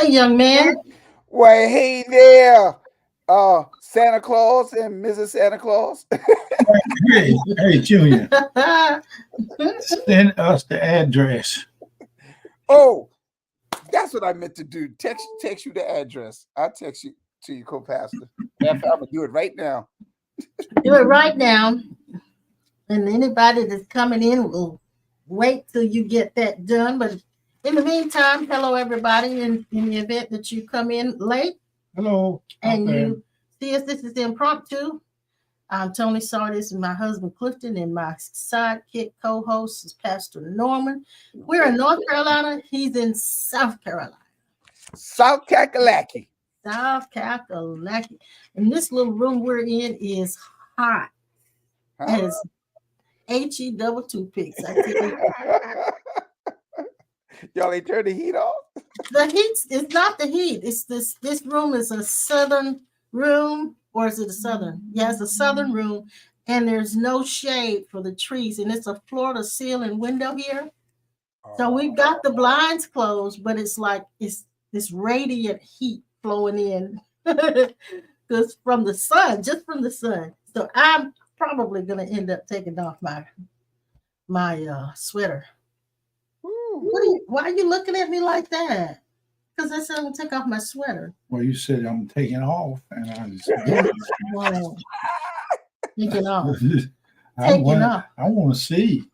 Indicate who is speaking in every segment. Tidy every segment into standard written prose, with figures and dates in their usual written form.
Speaker 1: Hey, young man.
Speaker 2: Why, hey there, Santa Claus and Mrs. Santa Claus.
Speaker 3: Hey, Junior, send us the address.
Speaker 2: Oh, that's what I meant to do. Text you the address. I'll text you to your co-pastor. I'm gonna do it right now.
Speaker 1: Do it right now. And anybody that's coming in will wait till you get that done. But in the meantime, hello, everybody. In the event that you come in late
Speaker 3: Hello.
Speaker 1: and you see us, this is Impromptu. I'm Tony Sawyer. This is my husband Clifton, and my sidekick co-host is Pastor Norman. We're in North Carolina. He's in South Carolina.
Speaker 2: South Kakalaki.
Speaker 1: South Carolina. And this little room we're in is hot
Speaker 2: Huh?
Speaker 1: as HE double toothpicks. I tell you,
Speaker 2: Y'all ain't turned the heat off?
Speaker 1: the heat is not the heat. It's this room is a southern room, or is it a southern? Yeah, it's a southern room, and there's no shade for the trees, and it's a floor to ceiling window here. So we've got the blinds closed, but it's like it's this radiant heat flowing in because from the sun, just from the sun. So I'm probably gonna end up taking off my sweater. Why are you looking at me like that? Because I said I'm gonna take off my sweater.
Speaker 3: Well, you said I'm taking off, and I just
Speaker 1: Wow. Taking off.
Speaker 3: I
Speaker 1: Taking off.
Speaker 3: want to see.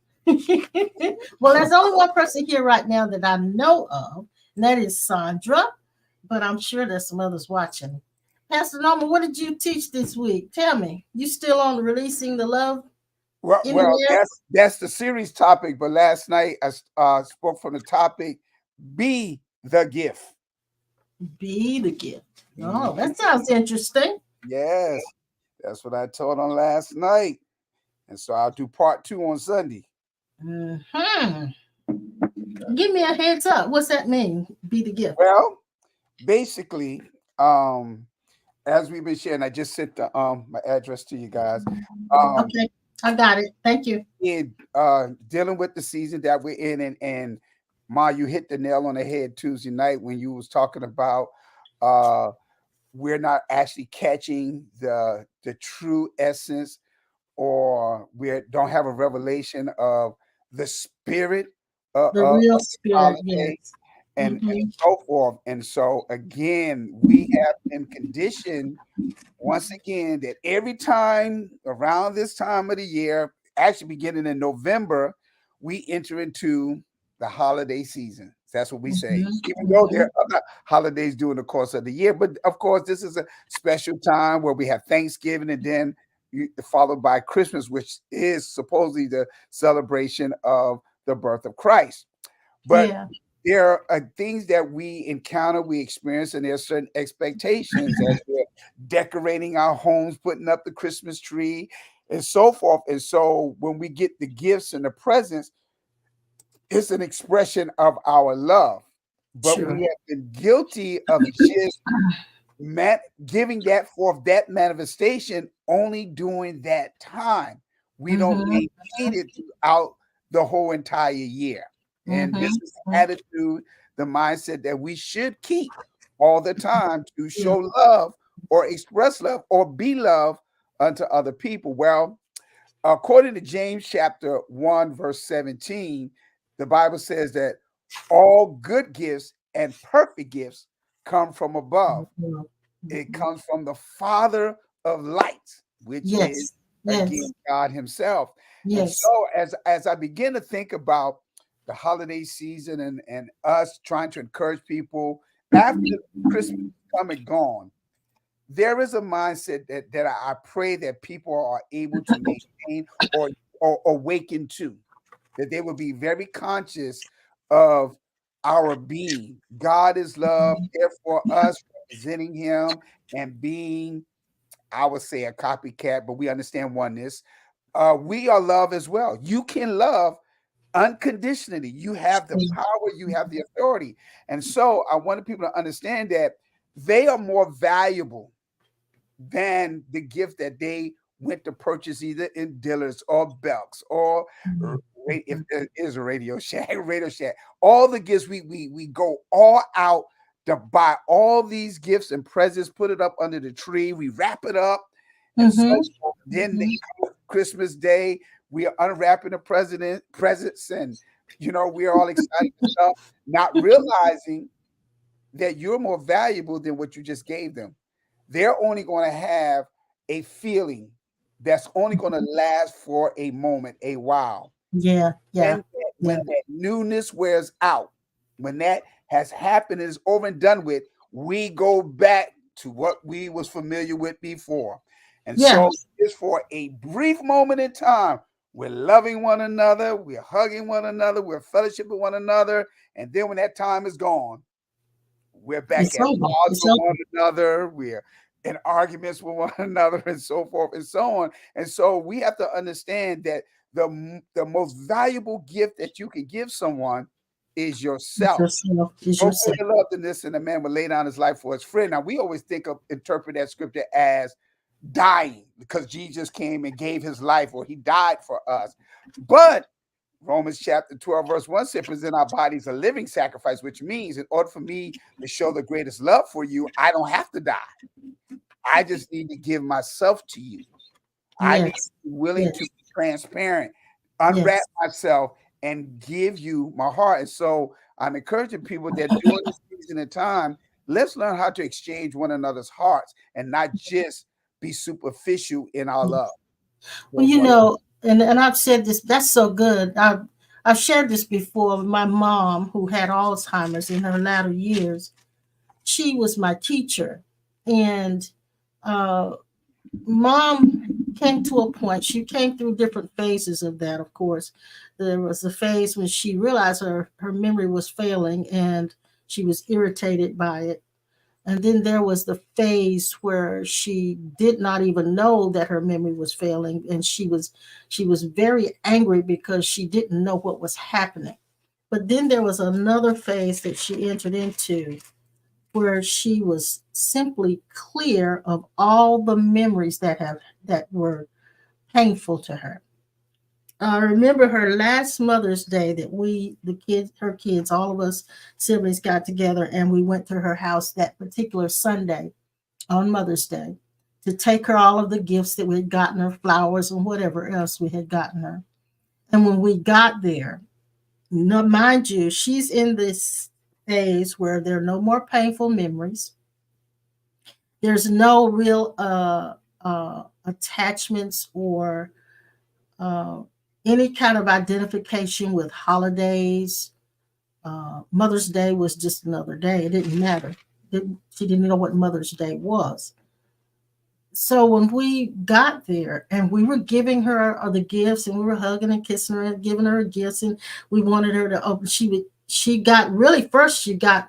Speaker 1: Well, there's only one person here right now that I know of, and that is Sandra. But I'm sure there's some others watching. Pastor Norman, what did you teach this week? Tell me. You still on releasing the love?
Speaker 2: Well, that's the series topic. But last night I spoke from the topic, be the gift.
Speaker 1: Be the gift. Oh, that sounds interesting.
Speaker 2: Yes, that's what I taught on last night, and so I'll do part 2 on Sunday.
Speaker 1: Hmm. Give me a heads up. What's that mean? Be the gift.
Speaker 2: Well, basically, as we've been sharing, I just sent the my address to you guys.
Speaker 1: Okay, I got it. Thank you.
Speaker 2: Dealing with the season that we're in, and Ma, you hit the nail on the head Tuesday night when you was talking about we're not actually catching the true essence, or we don't have a revelation of the spirit
Speaker 1: The
Speaker 2: of
Speaker 1: real
Speaker 2: the
Speaker 1: spirit,
Speaker 2: holiday
Speaker 1: yes.
Speaker 2: and so forth. And so again, we have been conditioned once again that every time around this time of the year, actually beginning in November, we enter into the holiday season. That's what we say. Even though there are other holidays during the course of the year, but of course, this is a special time where we have Thanksgiving and then followed by Christmas, which is supposedly the celebration of the birth of Christ. But
Speaker 1: Yeah.
Speaker 2: there are things that we encounter, we experience, and there's certain expectations as we're decorating our homes, putting up the Christmas tree, and so forth. And so when we get the gifts and the presents, it's an expression of our love. But
Speaker 1: Sure.
Speaker 2: we have been guilty of just giving that forth, that manifestation only during that time. We don't
Speaker 1: Mm-hmm.
Speaker 2: maintain it throughout the whole entire year. And this is the
Speaker 1: Mm-hmm.
Speaker 2: attitude, the mindset that we should keep all the time to
Speaker 1: Yeah.
Speaker 2: show love or express love or be love unto other people. Well, according to James chapter 1, verse 17, the Bible says that all good gifts and perfect gifts come from above. It
Speaker 1: Mhm.
Speaker 2: comes from the Father of lights, which is
Speaker 1: Yes.
Speaker 2: again
Speaker 1: Yes.
Speaker 2: God Himself. And
Speaker 1: Yes.
Speaker 2: so as I begin to think about the holiday season and us trying to encourage people after Christmas come and gone, there is a mindset that I pray that people are able to maintain or awaken to, that they will be very conscious of our being. God is love, therefore us representing Him and being, I would say, a copycat, but we understand oneness. We are love as well. You can love unconditionally. You have the power, you have the authority. And so I wanted people to understand that they are more valuable than the gift that they went to purchase either in Dillard's or Belk's or if there is a Radio Shack, Radio Shack. All the gifts we go all out to buy all these gifts and presents, put it up under the tree. We wrap it up. And so then they come Christmas Day, we are unwrapping the presents, and we are all excited and stuff, not realizing that you're more valuable than what you just gave them. They're only going to have a feeling that's only going to last for a moment, a while.
Speaker 1: Yeah.
Speaker 2: When that newness wears out, when that has happened and is over and done with, we go back to what we was familiar with before. And so it's for a brief moment in time. We're loving one another, we're hugging one another, we're fellowship with one another. And then when that time is gone, we're back at odds with one another. We're in arguments with one another, and so forth and so on. And so we have to understand that the most valuable gift that you can give someone is yourself. No greater love than this, and a man will lay down his life for his friend. Now, we always interpret that scripture as dying, because Jesus came and gave his life, or he died for us. But Romans chapter 12, verse 1 says, present our bodies a living sacrifice, which means in order for me to show the greatest love for you, I don't have to die. I just need to give myself to you. I need to be willing to be transparent, unwrap myself, and give you my heart. And so I'm encouraging people that during this season of time, let's learn how to exchange one another's hearts and not just be superficial in our love.
Speaker 1: Well, and I've said this, that's so good. I've shared this before with my mom, who had Alzheimer's in her latter years. She was my teacher, and Mom came to a point. She came through different phases of that, of course. There was a phase when she realized her memory was failing, and she was irritated by it. And then there was the phase where she did not even know that her memory was failing, and she was very angry because she didn't know what was happening. But then there was another phase that she entered into where she was simply clear of all the memories that were painful to her. I remember her last Mother's Day that her kids, all of us siblings got together, and we went to her house that particular Sunday on Mother's Day to take her all of the gifts that we had gotten her, flowers and whatever else we had gotten her. And when we got there, mind you, she's in this phase where there are no more painful memories. There's no real attachments or any kind of identification with holidays. Mother's Day was just another day. It didn't matter. She didn't know what Mother's Day was. So when we got there and we were giving her the gifts, and we were hugging and kissing her and giving her gifts, and we wanted her to open, she got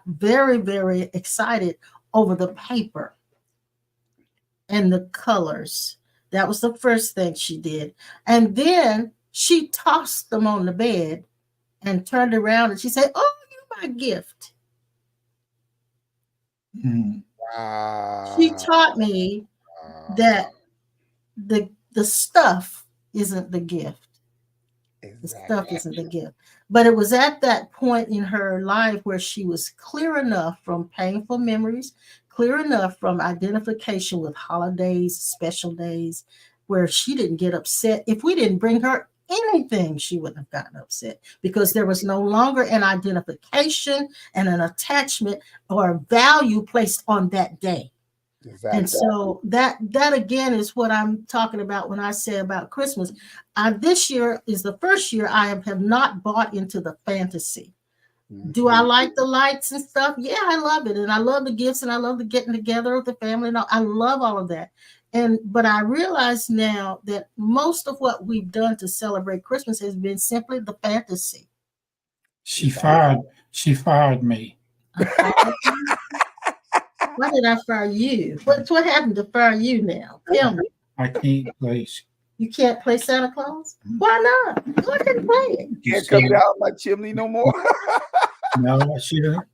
Speaker 1: very, very excited over the paper and the colors. That was the first thing she did. And then she tossed them on the bed and turned around and she said, "Oh, you're my gift."
Speaker 2: Wow.
Speaker 1: She taught me that the stuff isn't the gift. Exactly. The stuff isn't the gift. But it was at that point in her life where she was clear enough from painful memories, clear enough from identification with holidays, special days, where she didn't get upset. If we didn't bring her anything, she wouldn't have gotten upset, because there was no longer an identification and an attachment or a value placed on that day. Exactly. And so that again is what I'm talking about when I say about Christmas. This year is the first year I have not bought into the fantasy. Mm-hmm. Do I like the lights and stuff? Yeah, I love it. And I love the gifts, and I love the getting together with the family. And I love all of that. But I realize now that most of what we've done to celebrate Christmas has been simply the fantasy.
Speaker 3: She fired me.
Speaker 1: Why did I fire you? What happened to fire you now? Tell me.
Speaker 3: I can't play.
Speaker 1: You can't play Santa Claus? Why not? Go ahead and play it.
Speaker 2: You can't come down my chimney no more.
Speaker 3: No, she doesn't.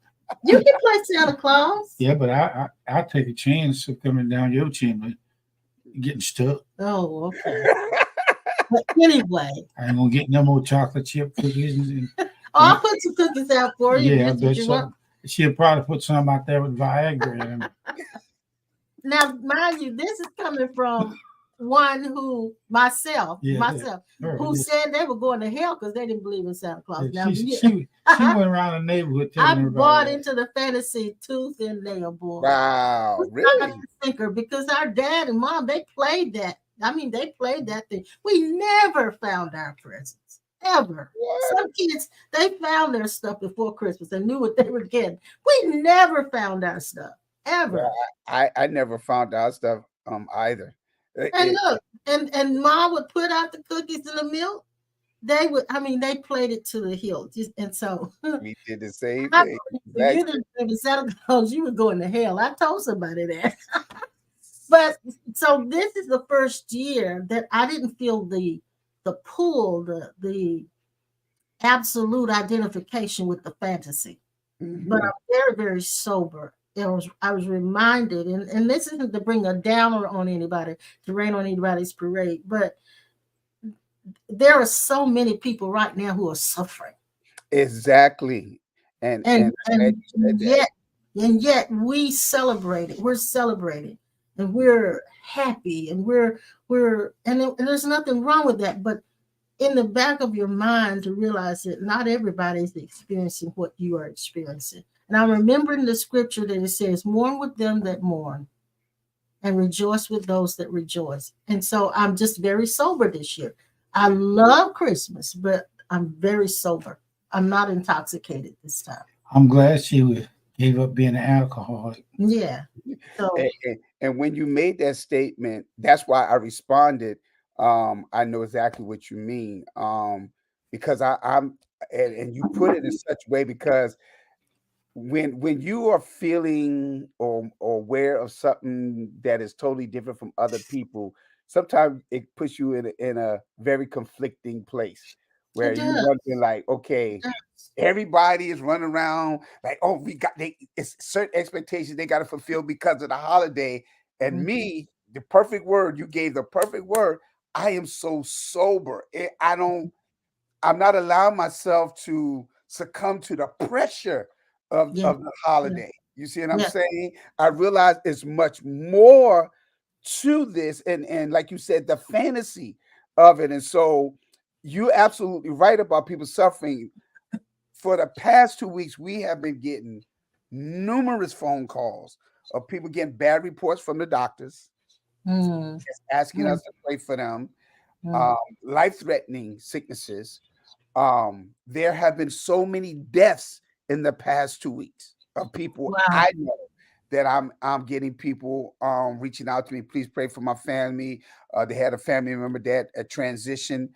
Speaker 1: You can play Santa Claus.
Speaker 3: Yeah, but I take a chance of coming down your chimney, getting stuck.
Speaker 1: Oh, okay. But anyway,
Speaker 3: I ain't gonna get no more chocolate chip cookies.
Speaker 1: I'll put some cookies out for you.
Speaker 3: Yeah, I bet so. She'll probably put some out there with Viagra in them.
Speaker 1: Now, mind you, this is coming from one who myself,
Speaker 3: Her,
Speaker 1: who said they were going to hell because they didn't believe in Santa Claus. Now,
Speaker 3: she went around the neighborhood telling
Speaker 1: I
Speaker 3: everybody
Speaker 1: bought
Speaker 3: that.
Speaker 1: into the fantasy tooth and nail, boy.
Speaker 2: Wow, really?
Speaker 1: Thinker, because our dad and mom, they played that. I mean, they played that thing. We never found our presents, ever.
Speaker 2: What?
Speaker 1: Some kids, they found their stuff before Christmas and knew what they were getting. We never found our stuff, ever.
Speaker 2: Well, I never found out stuff either.
Speaker 1: And look, and mom would put out the cookies and the milk. They would, I mean, they played it to the hilt. And so
Speaker 2: we did the same thing.
Speaker 1: if you didn't believe in Santa Claus, you were going to hell. I told somebody that. But so this is the first year that I didn't feel the pull, the absolute identification with the fantasy. But I'm very, very sober. I was reminded, and this isn't to bring a downer on anybody, to rain on anybody's parade, but there are so many people right now who are suffering.
Speaker 2: Exactly. And
Speaker 1: yet we celebrate it. We're celebrating and we're happy and and there's nothing wrong with that. But in the back of your mind to realize that not everybody's experiencing what you are experiencing. And I'm remembering the scripture that it says, mourn with them that mourn and rejoice with those that rejoice. And so I'm just very sober this year. I love Christmas, but I'm very sober. I'm not intoxicated this time.
Speaker 3: I'm glad she gave up being an alcoholic.
Speaker 1: Yeah. So,
Speaker 2: and when you made that statement, that's why I responded. I know exactly what you mean. Because I'm and you put it in such a way, because when you are feeling or aware of something that is totally different from other people, sometimes it puts you in a very conflicting place where you wondering like, okay, everybody is running around like, oh, it's certain expectations they got to fulfill because of the holiday, and me, the perfect word you gave, the perfect word. I am so sober. I'm not allowing myself to succumb to the pressure of the holiday. You see what I'm saying? I realize it's much more to this, and like you said, the fantasy of it. And so you're absolutely right about people suffering. For the past 2 weeks, we have been getting numerous phone calls of people getting bad reports from the doctors, asking us to pray for them, life-threatening sicknesses. There have been so many deaths in the past 2 weeks of people I know that I'm getting people reaching out to me. Please pray for my family. They had a family member that a transition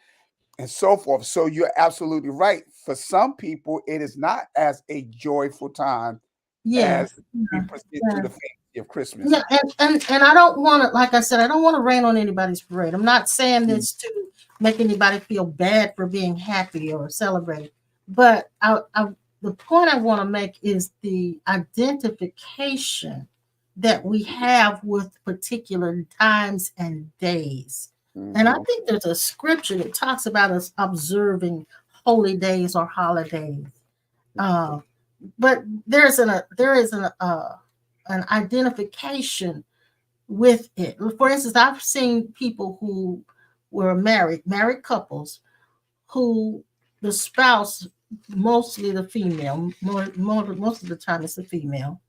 Speaker 2: and so forth. So you're absolutely right. For some people, it is not as a joyful time as we present to the fantasy of Christmas.
Speaker 1: Yeah, and I don't want to, like I said, I don't want to rain on anybody's parade. I'm not saying this to make anybody feel bad for being happy or celebrating. But the point I want to make is the identification that we have with particular times and days. And I think there's a scripture that talks about us observing holy days or holidays. But there is an identification with it. For instance, I've seen people who were married couples, who the spouse, mostly the female, most of the time it's the female,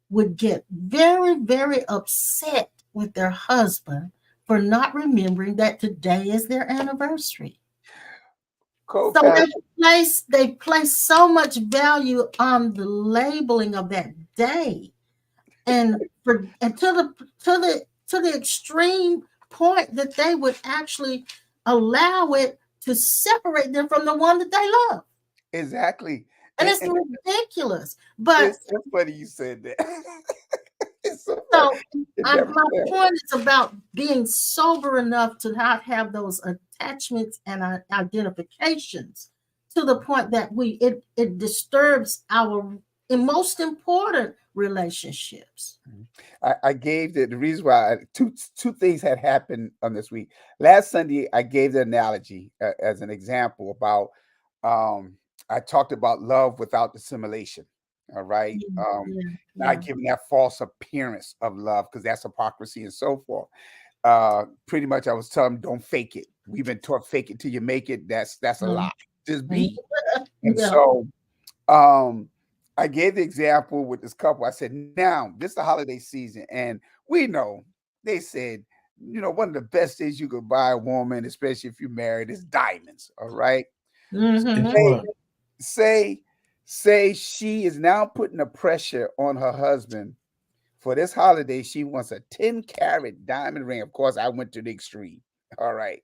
Speaker 1: would get very, very upset with their husband for not remembering that today is their anniversary. So they place so much value on the labeling of that day, and to the extreme point that they would actually allow it to separate them from the one that they love.
Speaker 2: Exactly.
Speaker 1: And it's ridiculous. But
Speaker 2: it's so funny you said that.
Speaker 1: So my point is about being sober enough to not have those attachments and identifications to the point that it disturbs our most important relationships.
Speaker 2: I gave the reason why two things had happened on this week. Last Sunday, I gave the analogy as an example about I talked about love without dissimulation. All right.
Speaker 1: Yeah.
Speaker 2: Not giving that false appearance of love, because that's hypocrisy and so forth. Pretty much I was telling them, don't fake it. We've been taught fake it till you make it. That's a lie. Just be. And
Speaker 1: Yeah.
Speaker 2: so I gave the example with this couple. I said, now this is the holiday season, and we know they said, one of the best things you could buy a woman, especially if you're married, is diamonds. All right.
Speaker 3: Guess
Speaker 1: Mm-hmm.
Speaker 3: what?
Speaker 2: Say, say she is now putting the pressure on her husband for this holiday. She wants a 10-carat diamond ring. Of course, I went to the extreme. All right.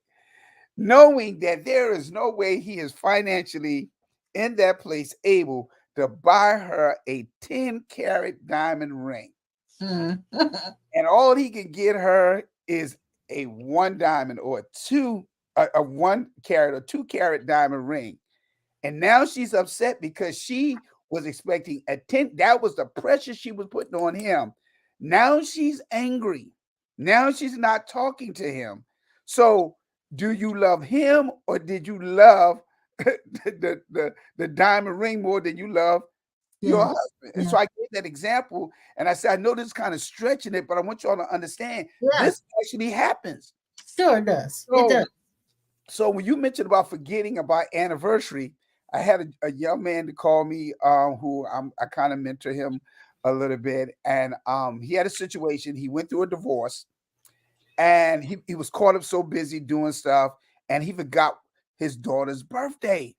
Speaker 2: Knowing that there is no way he is financially in that place able to buy her a 10-carat diamond ring.
Speaker 1: Mm-hmm.
Speaker 2: And all he can get her is a one diamond or a 1 carat or 2-carat diamond ring. And now she's upset because she was expecting a 10. That was the pressure she was putting on him. Now she's angry. Now she's not talking to him. So, do you love him, or did you love the diamond ring more than you love your
Speaker 1: Yes.
Speaker 2: husband? And
Speaker 1: Yeah.
Speaker 2: so I gave that example, and I said, I know this is kind of stretching it, but I want y'all to understand
Speaker 1: Yeah.
Speaker 2: this actually happens.
Speaker 1: Sure it does. It
Speaker 2: So,
Speaker 1: does.
Speaker 2: so when you mentioned about forgetting about anniversary, I had a young man to call me, who I kind of mentor him a little bit, and he had a situation. He went through a divorce, and he was caught up so busy doing stuff, and he forgot his daughter's birthday.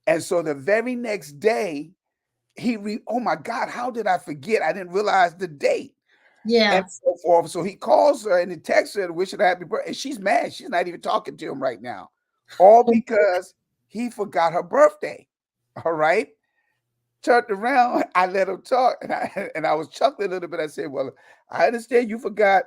Speaker 2: And so the very next day, oh my God, how did I forget? I didn't realize the date. And
Speaker 1: Yeah.
Speaker 2: so forth. So he calls her and he texts her to wish her a happy birthday. And she's mad. She's not even talking to him right now. All because he forgot her birthday. All right. Turned around, I let him talk. And I was chuckling a little bit. I said, well, I understand you forgot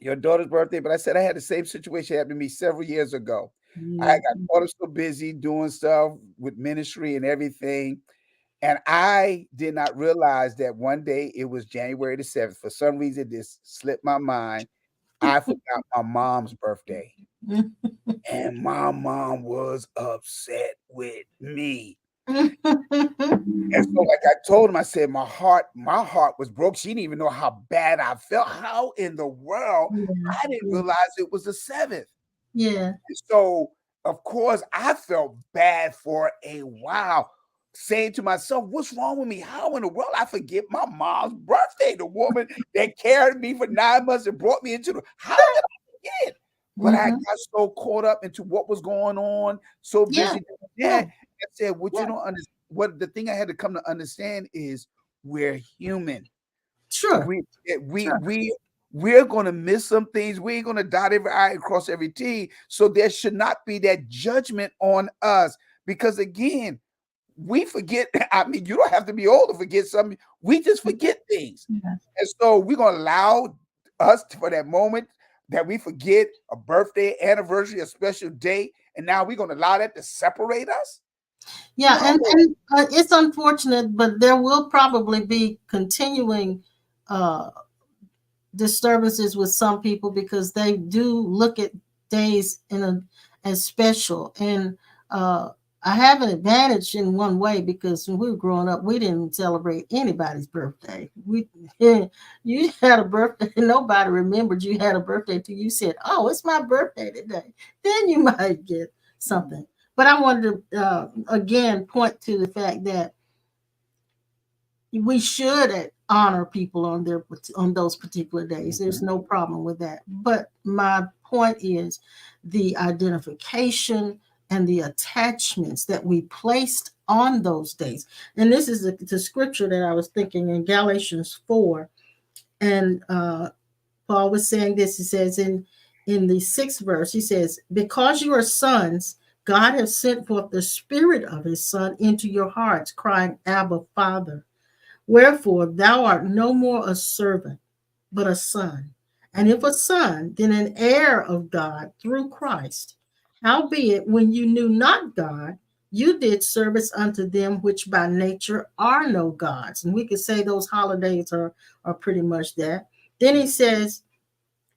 Speaker 2: your daughter's birthday, but I said I had the same situation happen to me several years ago. I got
Speaker 1: Mhm.
Speaker 2: caught up so busy doing stuff with ministry and everything. And I did not realize that one day it was January the 7th. For some reason, this slipped my mind. I forgot my mom's birthday. And my mom was upset with me. And so, like I told him, I said, my heart was broke. She didn't even know how bad I felt. How in the world?
Speaker 1: Yeah.
Speaker 2: I didn't
Speaker 1: Yeah.
Speaker 2: realize it was the 7th.
Speaker 1: Yeah.
Speaker 2: So, of course, I felt bad for a while, saying to myself, what's wrong with me? How in the world I forget my mom's birthday? The woman that carried me for 9 months and brought me into the how did I forget? But I
Speaker 1: Mhm.
Speaker 2: got so caught up into what was going on, so
Speaker 1: Yeah.
Speaker 2: busy doing
Speaker 1: Yeah.
Speaker 2: that. I said, what you
Speaker 1: Yeah.
Speaker 2: don't understand, what the thing I had to come to understand is we're human.
Speaker 1: Sure.
Speaker 2: We eh, we
Speaker 1: Sure.
Speaker 2: we we're gonna miss some things. We ain't gonna dot every I and cross every T. So there should not be that judgment on us. Because again, we forget. I mean, you don't have to be old to forget something. We just forget things.
Speaker 1: Yeah.
Speaker 2: And so we're gonna allow us for that moment that we forget a birthday, anniversary, a special day, and now we're gonna allow that to separate us.
Speaker 1: Yeah,
Speaker 2: No.
Speaker 1: and it's unfortunate, but there will probably be continuing uh, disturbances with some people because they do look at days as special. And uh, I have an advantage in one way because when we were growing up, we didn't celebrate anybody's birthday. We you had a birthday, nobody remembered you had a birthday till you said, "Oh, it's my birthday today." Then you might get something. But I wanted to again point to the fact that we should honor people on those particular days. There's no problem with that. But my point is the identification and the attachments that we placed on those days. And this is the scripture that I was thinking in Galatians 4. And Paul was saying this. He says in the 6th verse, he says, because you are sons, God has sent forth the spirit of his son into your hearts, crying, Abba, Father. Wherefore thou art no more a servant, but a son. And if a son, then an heir of God through Christ. Howbeit, when you knew not God, you did service unto them which by nature are no gods. And we could say those holidays are pretty much that. Then he says,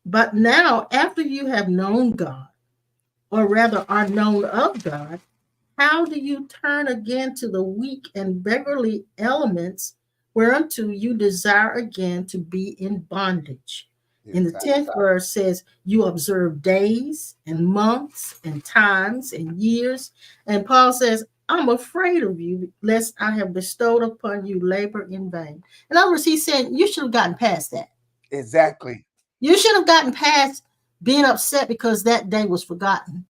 Speaker 1: but now after you have known God, or rather are known of God, How do you turn again to the weak and beggarly elements whereunto you desire again to be in bondage? In the
Speaker 2: Exactly.
Speaker 1: 10th verse says, you observe days and months and times and years. And Paul says, I'm afraid of you, lest I have bestowed upon you labor in vain. In other words, he's saying you should have gotten past that.
Speaker 2: Exactly.
Speaker 1: You should have gotten past being upset because that day was forgotten,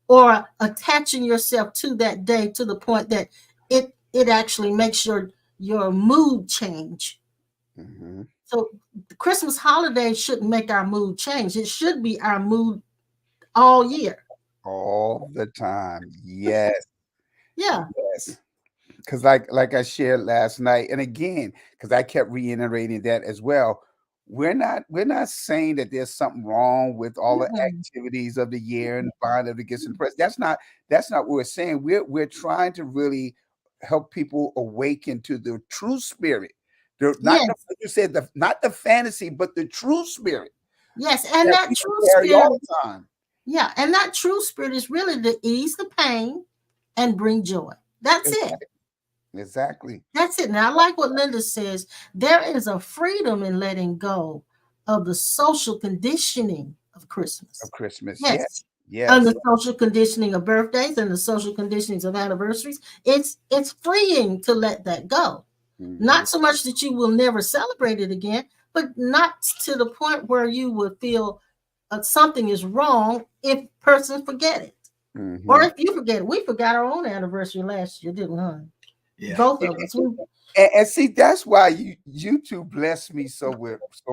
Speaker 1: or attaching yourself to that day to the point that it actually makes your mood change.
Speaker 2: Mm-hmm.
Speaker 1: So the Christmas holiday shouldn't make our mood change. It should be our mood all year.
Speaker 2: All the time. Yes.
Speaker 1: Yeah.
Speaker 2: Yes. Because like I shared last night, and again, because I kept reiterating that as well. We're not saying that there's something wrong with all the
Speaker 1: Mhm.
Speaker 2: activities of the year and buying of the gifts and press. That's not what we're saying. We're trying to really help people awaken to the true spirit. Not the,
Speaker 1: Yes.
Speaker 2: like you said, not the fantasy, but the true spirit
Speaker 1: Yes. And
Speaker 2: that
Speaker 1: that
Speaker 2: we can
Speaker 1: true
Speaker 2: carry all
Speaker 1: spirit,
Speaker 2: the time.
Speaker 1: yeah, and that true spirit is really to ease the pain and bring joy. That's it.
Speaker 2: Exactly.
Speaker 1: That's it. Now, I like what Linda says. There is a freedom in letting go of the social conditioning of
Speaker 2: Of
Speaker 1: Christmas.
Speaker 2: Christmas. Yes.
Speaker 1: Yes. And
Speaker 2: Yes.
Speaker 1: the social conditioning of birthdays and the social conditionings of anniversaries. It's freeing to let that go.
Speaker 2: Mhm.
Speaker 1: Not so much that you will never celebrate it again, but not to the point where you would feel something is wrong if person forget it. Or
Speaker 2: Mhm.
Speaker 1: if you forget it. We forgot our own anniversary last year, didn't we? Huh?
Speaker 3: Yeah.
Speaker 1: Both of us.
Speaker 2: And see, that's why you two blessed me so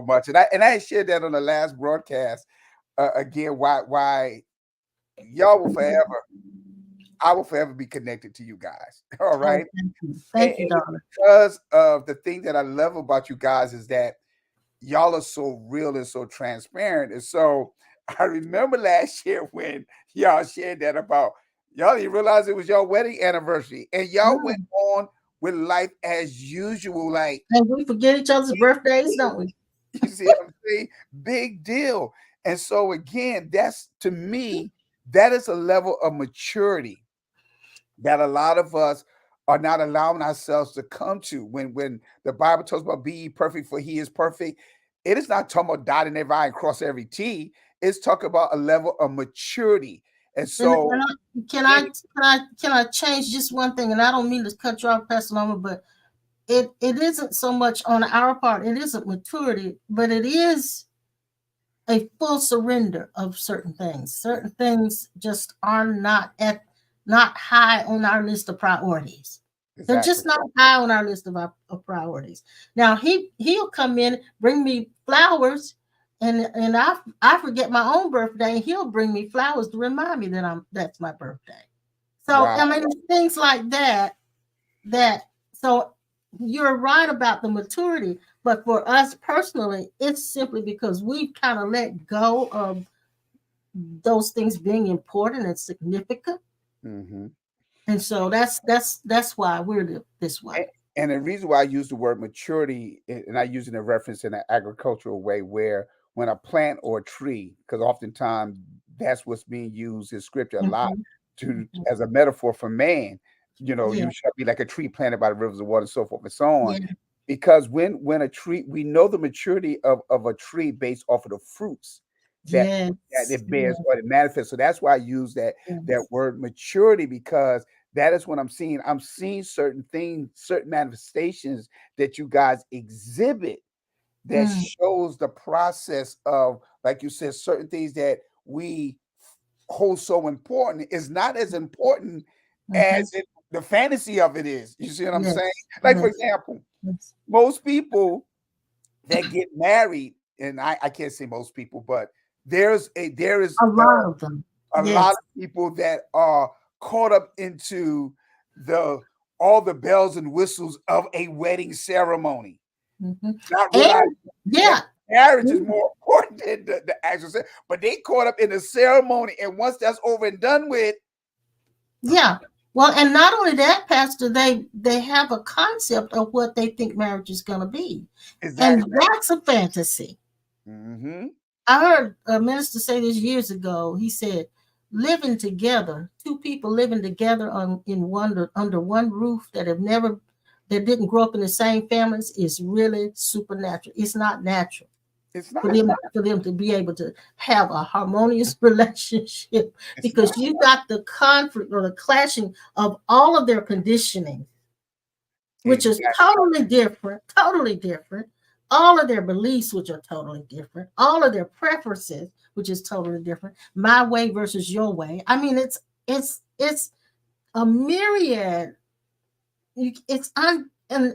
Speaker 2: much, and I shared that on the last broadcast. Again, why y'all will forever, I will forever be connected to you guys. All
Speaker 1: Oh,
Speaker 2: right,
Speaker 1: thank you.
Speaker 2: and,
Speaker 1: Thank you,
Speaker 2: and it's
Speaker 1: darling.
Speaker 2: because of the thing that I love about you guys is that y'all are so real and so transparent. And so I remember last year when y'all shared that about y'all didn't realize it was your wedding anniversary, and y'all went
Speaker 1: Mm.
Speaker 2: on with life as usual, like.
Speaker 1: And we forget each other's birthdays, don't we?
Speaker 2: You see what I'm saying? Big deal. And so again, that's to me, that is a level of maturity that a lot of us are not allowing ourselves to come to. When the Bible talks about be ye perfect, for he is perfect, it is not talking about dotting every I and cross every T. It's talking about a level of maturity. And so it,
Speaker 1: Can I change just one thing? And I don't mean to cut you off, Pastor Norma, but it isn't so much on our part. It isn't maturity, but it is a full surrender of certain things. Certain things just are not high on our list of priorities. They're
Speaker 2: exactly.
Speaker 1: just not high on our list of priorities. Now he'll come in, bring me flowers, and I forget my own birthday, and he'll bring me flowers to remind me that that's my birthday. So
Speaker 2: Wow.
Speaker 1: I mean, it's things like that. So you're right about the maturity, but for us personally, it's simply because we've kind of let go of those things being important and significant,
Speaker 2: Mm-hmm.
Speaker 1: and so that's why we're this way.
Speaker 2: And the reason why I use the word maturity, and I use it in a reference in an agricultural way, where when a plant or a tree, because oftentimes that's what's being used in scripture a lot
Speaker 1: Mhm,
Speaker 2: to
Speaker 1: mhm.
Speaker 2: as a metaphor for man.
Speaker 1: Yeah,
Speaker 2: You shall be like a tree planted by the rivers of water, and so forth and so on.
Speaker 1: yeah,
Speaker 2: Because when a tree, we know the maturity of a tree based off of the fruits that
Speaker 1: yes,
Speaker 2: that it bears
Speaker 1: yes,
Speaker 2: or it manifests. So that's why I use that
Speaker 1: yes.
Speaker 2: word maturity, because that is what I'm seeing. I'm seeing certain things, certain manifestations that you guys exhibit that
Speaker 1: Mm,
Speaker 2: shows the process of, like you said, certain things that we hold so important is not as important
Speaker 1: mhm.
Speaker 2: as the fantasy of it is. You see what I'm saying?
Speaker 1: Yes,
Speaker 2: Like, for
Speaker 1: yes,
Speaker 2: example,
Speaker 1: yes.
Speaker 2: most people that get married, and I can't say most people, but there is
Speaker 1: A lot of them.
Speaker 2: a lot
Speaker 1: Yes.
Speaker 2: of people that are caught up into the all the bells and whistles of a wedding ceremony,
Speaker 1: Mhm.
Speaker 2: not
Speaker 1: And
Speaker 2: realizing that
Speaker 1: yeah,
Speaker 2: marriage is
Speaker 1: mm,
Speaker 2: more important than the actual ceremony. But they caught up in the ceremony, and once that's over and done with,
Speaker 1: yeah. Well, and not only that, Pastor, they have a concept of what they think marriage is going to be, and
Speaker 2: exactly.
Speaker 1: that's a fantasy.
Speaker 2: Mm-hmm.
Speaker 1: I heard a minister say this years ago. He said, living together, two people living together under one roof that didn't grow up in the same families is really supernatural. It's not natural
Speaker 2: It's
Speaker 1: for
Speaker 2: not.
Speaker 1: them to be able to have a harmonious relationship
Speaker 2: It's
Speaker 1: because
Speaker 2: not.
Speaker 1: you got the conflict or the clashing of all of their conditioning, which is
Speaker 2: Exactly.
Speaker 1: totally different. All of their beliefs, which are totally different, all of their preferences, which is totally different. My way versus your way. I mean, it's a myriad. It's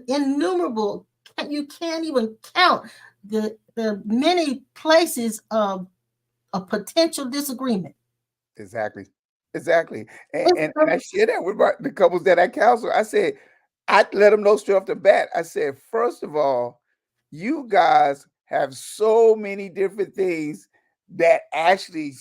Speaker 1: innumerable. You can't even count the many places of a potential disagreement.
Speaker 2: Exactly. Exactly.
Speaker 1: It's
Speaker 2: And I share that with the couples that I counsel. I said, I let them know straight off the bat. I said, first of all, you guys have so many different things that actually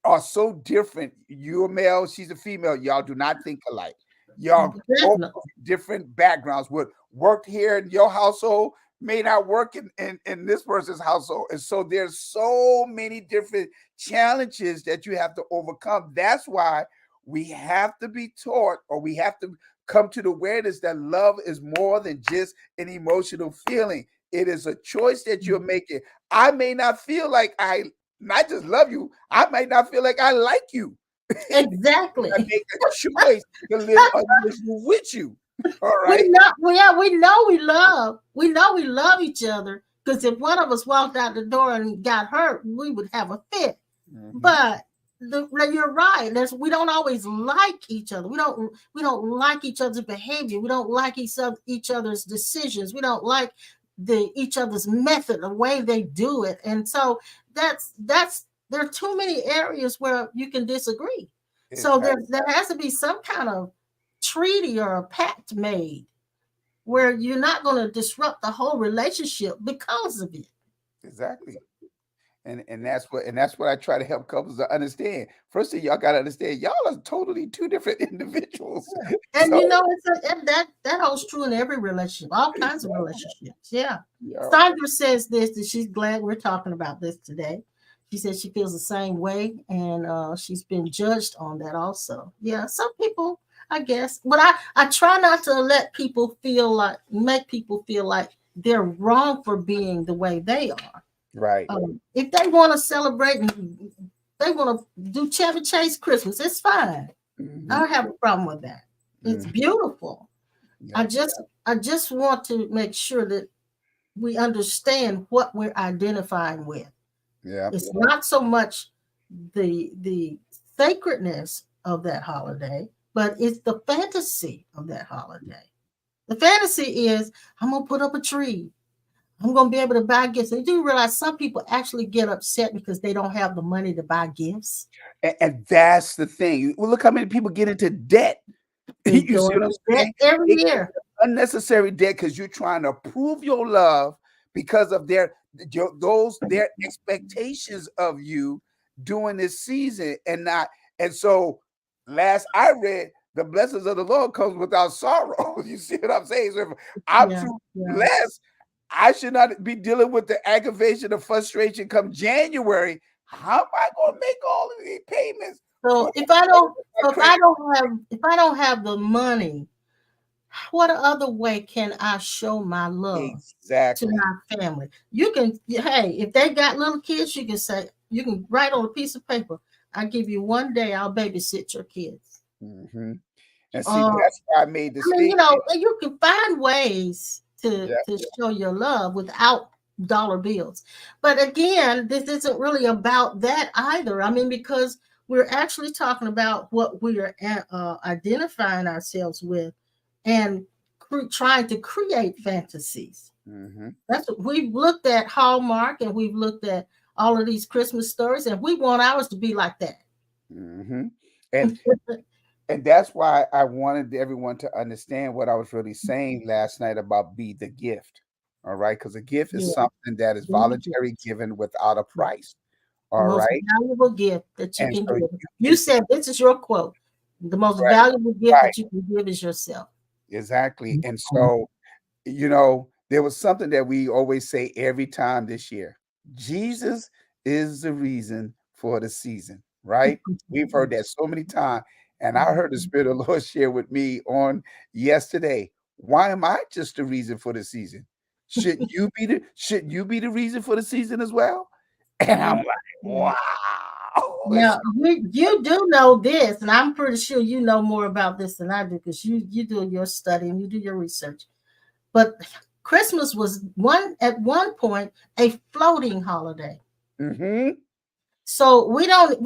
Speaker 2: are so different. You're a male, she's a female. Y'all do not think alike. Y'all both
Speaker 1: definitely
Speaker 2: from different backgrounds. What worked here in your household may not work in this person's household. And so there's so many different challenges that you have to overcome. That's why we have to be taught, or we have to come to the awareness that love is more than just an emotional feeling. It is a choice that you're making. I may not feel like I not just love you, I might not feel like I like you.
Speaker 1: exactly.
Speaker 2: I make a choice to live unusual with you. All
Speaker 1: We
Speaker 2: right.
Speaker 1: know, yeah, we know we love each other. Because if one of us walked out the door and got hurt, we would have a fit.
Speaker 2: Mhm.
Speaker 1: But you're right. We don't always like each other. We don't like each other's behavior. We don't like each other's decisions. We don't like each other's method, the way they do it. And so that's there are too many areas where you can disagree. So
Speaker 2: Exactly.
Speaker 1: there has to be some kind of treaty or a pact made where you're not going to disrupt the whole relationship because of it.
Speaker 2: Exactly. And that's what I try to help couples to understand. First thing y'all gotta understand, y'all are totally two different individuals.
Speaker 1: And
Speaker 2: So
Speaker 1: you know, and that holds true in every relationship, all kinds of relationships. Yeah.
Speaker 2: yeah,
Speaker 1: Sandra says this that she's glad we're talking about this today. She says she feels the same way, and she's been judged on that also. Yeah, some people, I guess, but I try not to make people feel like they're wrong for being the way they are.
Speaker 2: right.
Speaker 1: If they want to celebrate and they want to do Chevy Chase Christmas, it's fine. I
Speaker 2: Mhm.
Speaker 1: don't have a problem with that. It's
Speaker 2: Mhm.
Speaker 1: beautiful. I
Speaker 2: Yeah.
Speaker 1: just want to make sure that we understand what we're identifying with.
Speaker 2: Yeah.
Speaker 1: It's not so much the sacredness of that holiday, but it's the fantasy of that holiday. The fantasy is I'm gonna put up a tree. I'm gonna be able to buy gifts. And you do realize some people actually get upset because they don't have the money to buy gifts.
Speaker 2: And that's the thing. Well, look how many people get into debt.
Speaker 1: They
Speaker 2: You
Speaker 1: go
Speaker 2: see what I'm
Speaker 1: into debt
Speaker 2: saying?
Speaker 1: every
Speaker 2: They get
Speaker 1: year.
Speaker 2: into unnecessary debt because you're trying to prove your love because of their expectations of you during this season and not. And so last I read, the blessings of the Lord comes without sorrow. You see what I'm saying? So if I'm
Speaker 1: Yeah,
Speaker 2: too
Speaker 1: yeah.
Speaker 2: blessed, I should not be dealing with the aggravation of frustration come January. How am I going to make all of these payments for
Speaker 1: So
Speaker 2: my credit?
Speaker 1: if I don't have the money, what other way can I show my love to
Speaker 2: Exactly.
Speaker 1: my family? You can, hey, if they got little kids, you can write on a piece of paper. I give you one day, I'll babysit your kids.
Speaker 2: Mhm. And see,
Speaker 1: Uh,
Speaker 2: that's why I made the
Speaker 1: I mean,
Speaker 2: statement.
Speaker 1: you can find ways
Speaker 2: Yeah,
Speaker 1: to show your love without dollar bills. But again, this isn't really about that either. I mean, because we're actually talking about what we are identifying ourselves with and trying to create fantasies.
Speaker 2: mhm,
Speaker 1: That's what we've looked at Hallmark and we've looked at all of these Christmas stories, and we want ours to be like that.
Speaker 2: mhm. And and that's why I wanted everyone to understand what I was really saying last night about be the gift. All right, because a gift is
Speaker 1: Yeah,
Speaker 2: something that is
Speaker 1: be the gift.
Speaker 2: voluntary given without a
Speaker 1: Yeah.
Speaker 2: price.
Speaker 1: The
Speaker 2: All
Speaker 1: most
Speaker 2: right,
Speaker 1: valuable gift that you
Speaker 2: and
Speaker 1: can
Speaker 2: so
Speaker 1: give.
Speaker 2: you
Speaker 1: You
Speaker 2: can
Speaker 1: said this is your quote. The most
Speaker 2: right,
Speaker 1: valuable gift
Speaker 2: right,
Speaker 1: that you can give is yourself.
Speaker 2: exactly. And so there was something that we always say every time this year. Jesus is the reason for the season. right? We've heard that so many times. And I heard the Spirit of the Lord share with me on yesterday. Why am I just the reason for the season? Shouldn't you be the reason for the season as well? And I'm like, wow.
Speaker 1: Now you do know this, and I'm pretty sure you know more about this than I do because you do your study and you do your research. But Christmas was at one point a floating holiday.
Speaker 2: Mm-hmm.
Speaker 1: So we don't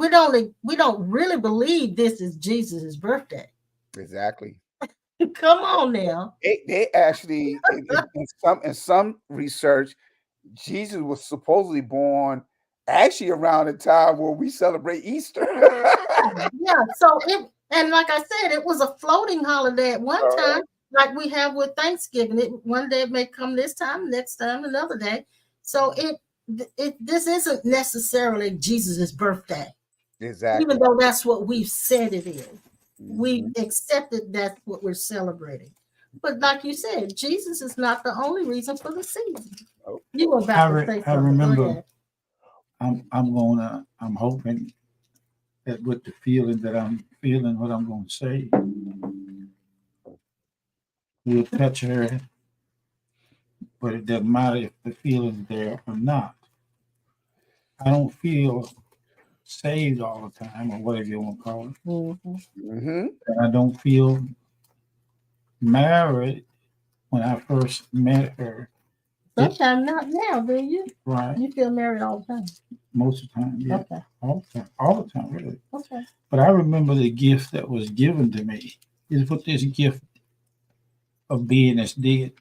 Speaker 1: really believe this is Jesus' birthday.
Speaker 2: Exactly.
Speaker 1: Come on now.
Speaker 2: They actually in some research, Jesus was supposedly born actually around the time where we celebrate Easter.
Speaker 1: Yeah. So and like I said, it was a floating holiday at one time, like we have with Thanksgiving. One day it may come this time, next time another day. So this isn't necessarily Jesus' birthday.
Speaker 2: Exactly.
Speaker 1: Even though that's what we've said it is. We
Speaker 2: Mhm.
Speaker 1: accepted that's what we're celebrating. But like you said, Jesus is not the only reason for the season.
Speaker 2: Oh.
Speaker 1: You were about to say
Speaker 3: I
Speaker 1: something. Go
Speaker 3: remember.
Speaker 1: ahead.
Speaker 3: I'm hoping that with the feeling that I'm feeling, what I'm going to say will touch her. But it doesn't matter if the feeling's there or not. I don't feel saved all the time, or whatever you want to call it.
Speaker 2: Mm-hmm.
Speaker 3: And I don't feel married when I first met her.
Speaker 1: Sometimes not now, do you?
Speaker 3: Right.
Speaker 1: You feel married all the time.
Speaker 3: Most of the time, yeah.
Speaker 1: Okay.
Speaker 3: All the time, really.
Speaker 1: Okay.
Speaker 3: But I remember the gift that was given to me is what this gift of beingness did.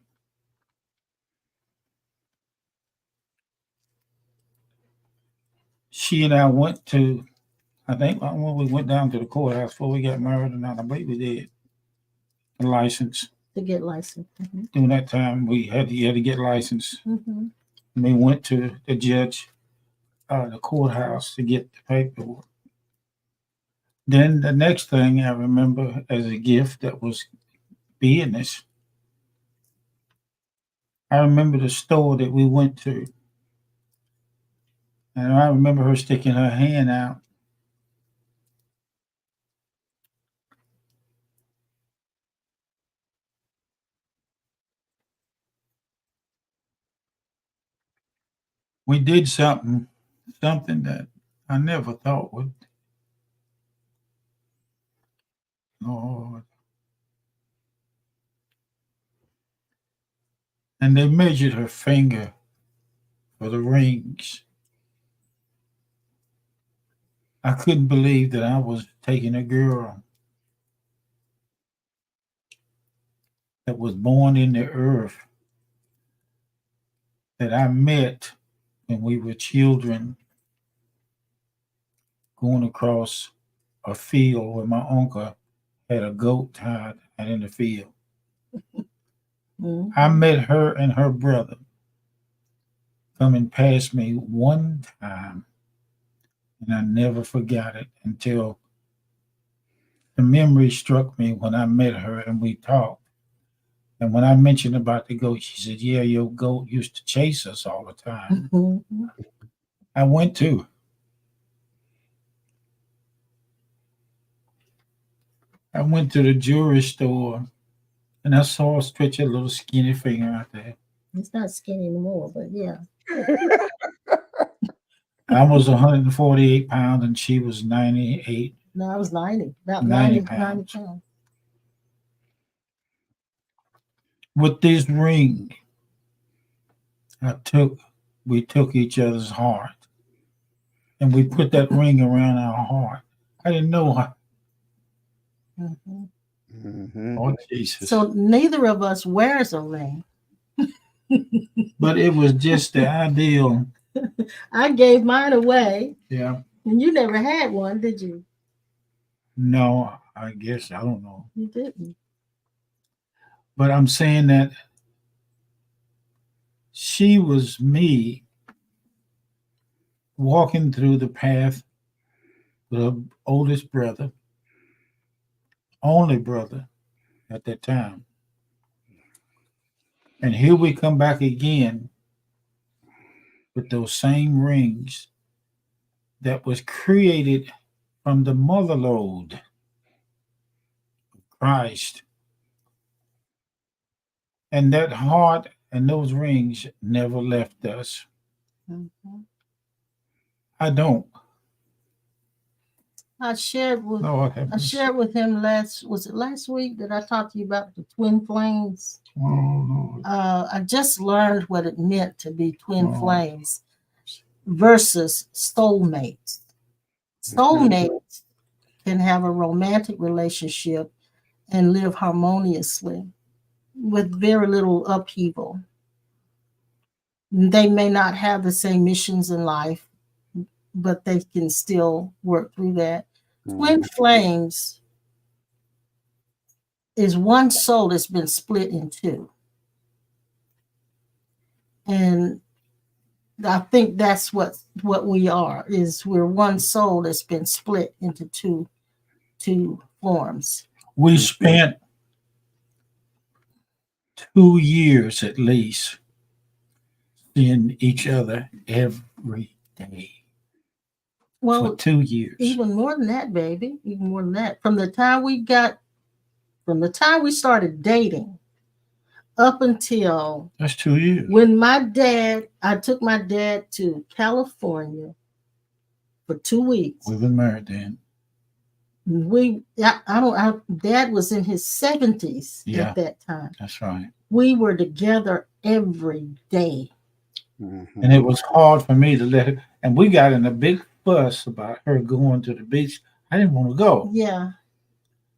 Speaker 3: She and I went to, I think when we went down to the courthouse before we got married, and I believe we did a license.
Speaker 1: To get licensed. Mm-hmm.
Speaker 3: During that time, you had to get licensed.
Speaker 1: Mm-hmm.
Speaker 3: And we went to the judge, the courthouse to get the paperwork. Then the next thing I remember as a gift that was beingness, I remember the store that we went to. And I remember her sticking her hand out. We did something that I never thought would. Lord. And they measured her finger for the rings. I couldn't believe that I was taking a girl that was born in the earth that I met when we were children going across a field where my uncle had a goat tied in the field.
Speaker 1: Mm-hmm.
Speaker 3: I met her and her brother coming past me one time, and I never forgot it until the memory struck me when I met her and we talked. And when I mentioned about the goat, she said, "Yeah, your goat used to chase us all the time."
Speaker 1: Mm-hmm.
Speaker 3: I went to the jewelry store and I saw her stretch a little skinny finger out there.
Speaker 1: It's not skinny anymore, but yeah.
Speaker 3: I was 148 pounds and she was 98.
Speaker 1: No, I was 90, about
Speaker 3: 90
Speaker 1: 90
Speaker 3: pounds.
Speaker 1: pounds.
Speaker 3: With this ring, we took each other's heart and we put that ring around our heart. I didn't know how.
Speaker 1: Mm-hmm.
Speaker 2: Mm-hmm.
Speaker 3: Oh, Jesus.
Speaker 1: So neither of us wears a ring.
Speaker 3: But it was just the ideal.
Speaker 1: I gave mine away.
Speaker 3: Yeah.
Speaker 1: And you never had one, did you?
Speaker 3: No, I guess, I don't know.
Speaker 1: You didn't.
Speaker 3: But I'm saying that she was me walking through the path with her oldest brother, only brother at that time. And here we come back again with those same rings that was created from the mother load of Christ. And that heart and those rings never left us.
Speaker 1: Mhm.
Speaker 3: I don't.
Speaker 1: I shared with
Speaker 3: Lord have
Speaker 1: I
Speaker 3: mercy.
Speaker 1: shared with him was it last week that I talked to you about the twin flames?
Speaker 3: Oh, Lord.
Speaker 1: I just learned what it meant to be twin
Speaker 3: Oh.
Speaker 1: flames versus soulmates. Soulmates can have a romantic relationship and live harmoniously with very little upheaval. They may not have the same missions in life, but they can still work through that. Twin flames is one soul that's been split in two. And I think that's what we are, is we're one soul that's been split into two forms.
Speaker 3: We spent 2 years at least seeing each other every day
Speaker 1: Well,
Speaker 3: for 2 years.
Speaker 1: even more than that, baby. Even more than that. From the time we started dating up until
Speaker 3: That's 2 years.
Speaker 1: when I took my dad to California for 2 weeks.
Speaker 3: We've been married then.
Speaker 1: Dad was in his 70s
Speaker 3: Yeah.
Speaker 1: at that time.
Speaker 3: That's right.
Speaker 1: We were together every day.
Speaker 3: And it was hard for me to let her. And we got in a big fuss about her going to the beach. I didn't want to go.
Speaker 1: Yeah.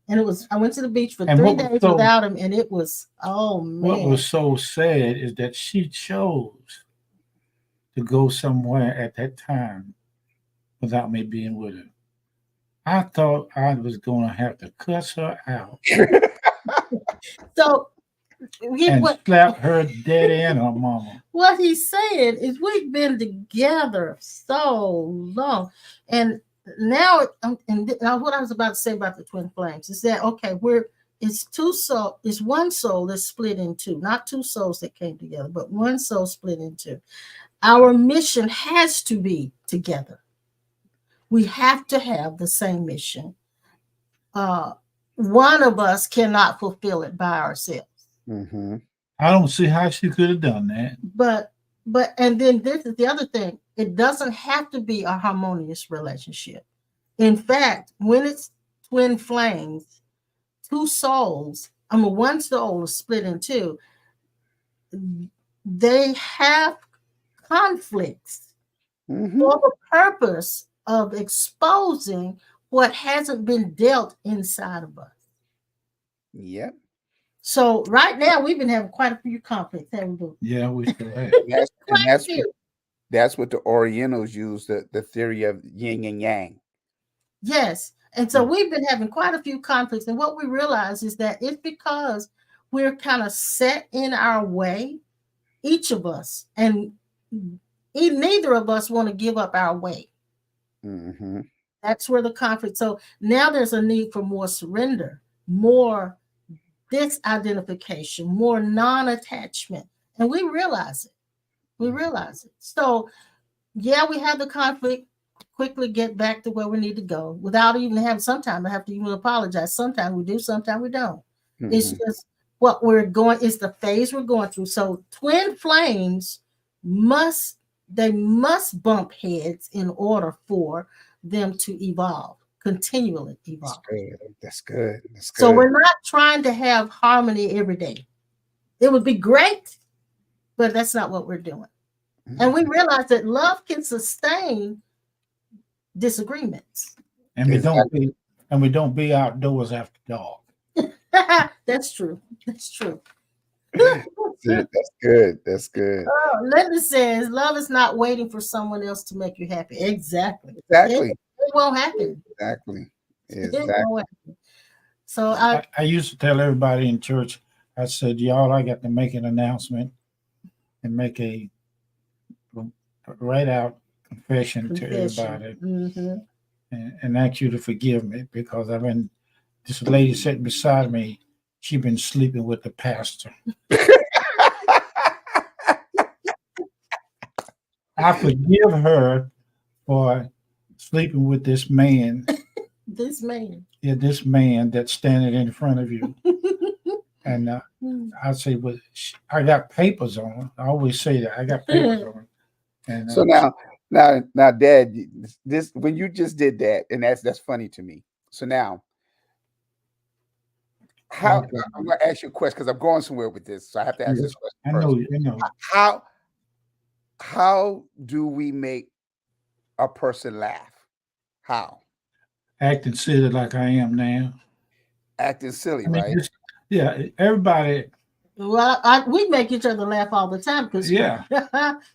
Speaker 1: And I went to the beach for
Speaker 3: And
Speaker 1: 3
Speaker 3: what was
Speaker 1: days
Speaker 3: so-
Speaker 1: without him, and it was, oh man.
Speaker 3: What was so sad is that she chose to go somewhere at that time without me being with her. I thought I was going to have to cuss her out
Speaker 1: So
Speaker 3: and slap her daddy and her mama.
Speaker 1: what he's saying is we've been together so long, and now what I was about to say about the twin flames is that okay, it's one soul that's split in two, not two souls that came together, but one soul split in two. Our mission has to be together. We have to have the same mission. One of us cannot fulfill it by ourselves.
Speaker 3: I don't see how she could have done that.
Speaker 1: But and then this is the other thing. It doesn't have to be a harmonious relationship. In fact, when it's twin flames, two souls, one soul is split in two, they have conflicts for the purpose of exposing what hasn't been dealt inside of us.
Speaker 2: Yep.
Speaker 1: So right now we've been having quite a few conflicts, haven't we?
Speaker 3: Yeah, we still have.
Speaker 2: That's what the Orientals use, the theory of yin and yang.
Speaker 1: Yes. And so we've been having quite a few conflicts. And what we realize is that it's because we're kind of set in our way, each of us, and neither of us want to give up our way. That's where the conflict. So now there's a need for more surrender, more disidentification, more non-attachment. And we realize it. So yeah, we have the conflict, quickly get back to where we need to go without even having, sometimes I have to even apologize. Sometimes we do, sometimes we don't. It's just what we're going, it's the phase we're going through. So twin flames must bump heads in order for them to evolve, continually evolve.
Speaker 2: That's good.
Speaker 1: So we're not trying to have harmony every day. It would be great, but that's not what we're doing. And we realize that love can sustain disagreements.
Speaker 3: And we don't be outdoors after dark.
Speaker 1: That's true. That's true.
Speaker 2: That's good.
Speaker 1: Linda says, love is not waiting for someone else to make you happy. Exactly.
Speaker 2: Exactly.
Speaker 1: It won't happen.
Speaker 2: Exactly.
Speaker 1: It won't happen. So
Speaker 3: I used to tell everybody in church, I said, y'all, I got to make an announcement and make a write out confession to everybody and ask you to forgive me because this lady sitting beside me, she's been sleeping with the pastor. I forgive her for sleeping with this man
Speaker 1: this man.
Speaker 3: Yeah, this man that's standing in front of you. And I say, well, I got papers on him. I always say that I got papers on him. And
Speaker 2: So now, Dad, this when you just did that, and that's funny to me. So now, how
Speaker 3: Okay.
Speaker 2: I'm gonna ask you a question because I'm going somewhere with this, so I have to ask this question
Speaker 3: I
Speaker 2: first.
Speaker 3: know, I know.
Speaker 2: How do we make a person laugh? How?
Speaker 3: Acting silly like I am now.
Speaker 2: Acting silly,
Speaker 3: I mean,
Speaker 2: right?
Speaker 3: just, yeah, everybody.
Speaker 1: Well, we make each other laugh all the time because
Speaker 3: Yeah.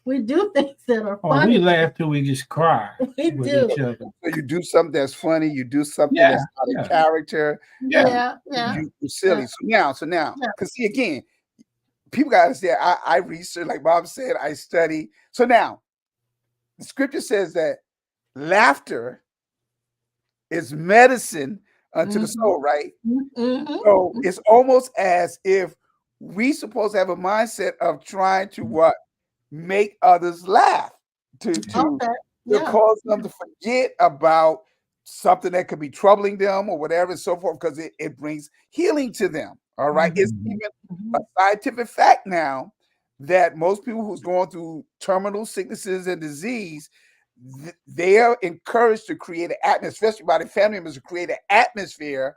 Speaker 1: we do things that are
Speaker 3: Oh,
Speaker 1: funny.
Speaker 3: we laugh till we just cry
Speaker 1: We
Speaker 3: with
Speaker 1: do.
Speaker 3: each other.
Speaker 2: So you do something that's funny, you do something
Speaker 3: Yeah,
Speaker 2: that's out
Speaker 3: yeah.
Speaker 2: of character,
Speaker 1: Yeah, yeah.
Speaker 2: you silly.
Speaker 1: Yeah.
Speaker 2: So now,
Speaker 1: Yeah.
Speaker 2: because see again, people gotta understand. I research, like Bob said, I study. So now, the scripture says that laughter is medicine unto the soul, right?
Speaker 1: Mm-hmm.
Speaker 2: So it's almost as if we supposed to have a mindset of trying to what make others laugh, to
Speaker 1: Okay. Yeah.
Speaker 2: cause them to forget about something that could be troubling them or whatever and so forth, because it brings healing to them. All right? It's even a scientific fact now that most people who's going through terminal sicknesses and disease, they are encouraged to create an atmosphere, especially by the family members, to create an atmosphere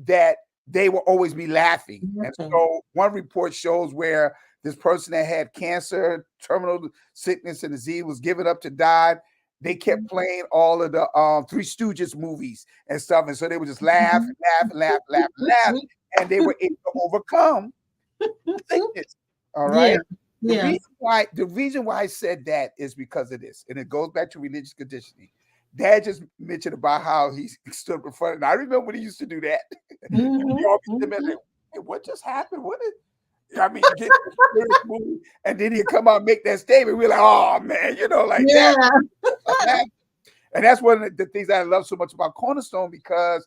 Speaker 2: that they will always be laughing. And so one report shows where this person that had cancer, terminal sickness and disease was given up to die. They kept playing all of the Three Stooges movies and stuff. And so they would just laugh, and they were able to overcome sickness. All right.
Speaker 1: Yeah.
Speaker 2: The reason why I said that is because of this, and it goes back to religious conditioning. Dad just mentioned about how he stood in front, and I remember when he used to do that. Hey, what just happened? What is? I mean, get the movie, and then he'd come out and make that statement. We're like, oh man, like that. And that's one of the things I love so much about Cornerstone, because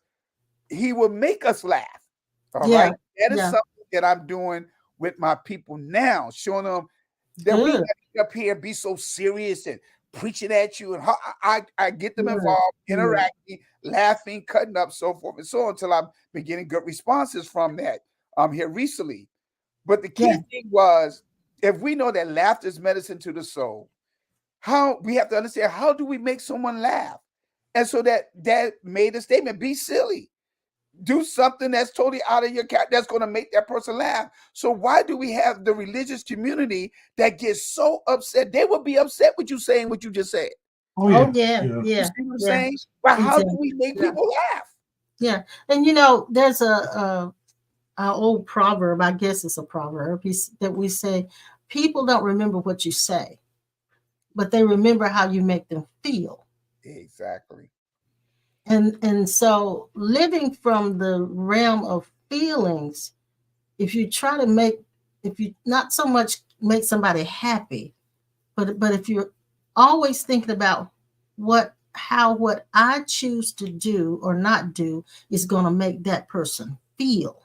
Speaker 2: he will make us laugh. All right. That is something that I'm doing with my people now, showing them that we got to get up here and be so serious and preaching at you. And I get them involved, interacting, laughing, cutting up, so forth and so on, until I've been getting good responses from that here recently. But the key thing was, if we know that laughter is medicine to the soul, how we have to understand, how do we make someone laugh? And so that made a statement: be silly. Do something that's totally out of your cat that's going to make that person laugh. So why do we have the religious community that gets so upset? They would be upset with you saying what you just said.
Speaker 3: Oh yeah.
Speaker 2: You see what I'm saying? But how do we make people laugh?
Speaker 1: Yeah. And there's our old proverb, I guess it's a proverb, that we say, people don't remember what you say, but they remember how you make them feel.
Speaker 2: Exactly.
Speaker 1: And so living from the realm of feelings, if you not so much make somebody happy, but if you're always thinking about what I choose to do or not do is going to make that person feel,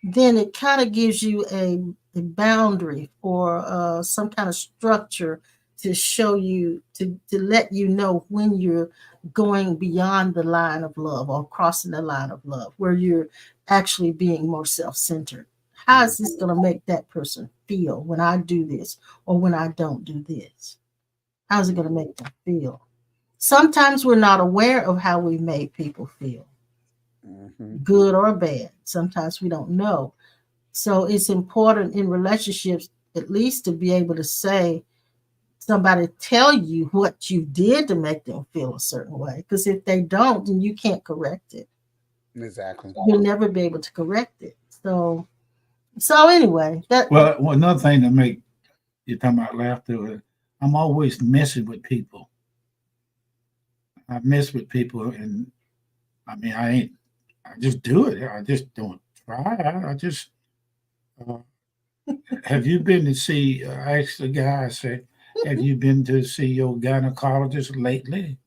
Speaker 1: then it kind of gives you a boundary or some kind of structure to show you, to let you know when you're going beyond the line of love or crossing the line of love, where you're actually being more self-centered. How is this going to make that person feel when I do this or when I don't do this? How's it going to make them feel? Sometimes we're not aware of how we made people feel, good or bad. Sometimes we don't know. So it's important in relationships, at least, to be able to say, somebody tell you what you did to make them feel a certain way. Because if they don't, then you can't correct it.
Speaker 2: Exactly.
Speaker 1: You'll never be able to correct it. So anyway,
Speaker 3: well, another thing to make you talking about laughter, I'm always messing with people. I mess with people, and I mean, I just do it. I just don't try. I just have you been to see? I asked the guy, I said, have you been to see your gynecologist lately?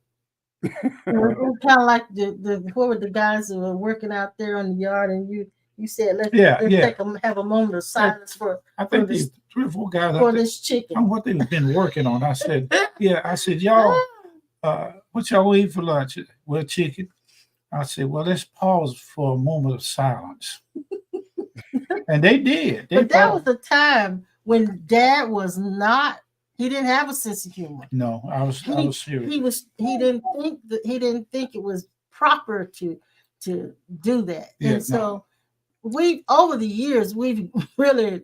Speaker 1: Kind of like what were the guys who were working out there in the yard, and you said let's have a moment of silence for.
Speaker 3: I think these 3 or 4 guys
Speaker 1: for this chicken.
Speaker 3: On what they've been working on. I said, y'all, what y'all eat for lunch? Well, chicken. I said, well, let's pause for a moment of silence. And they did. They
Speaker 1: But that was
Speaker 3: paused.
Speaker 1: the time when Dad was not. He didn't have a sense of humor.
Speaker 3: No, I was serious.
Speaker 1: He didn't think it was proper to do that.
Speaker 3: Yeah,
Speaker 1: And so we over the years we've really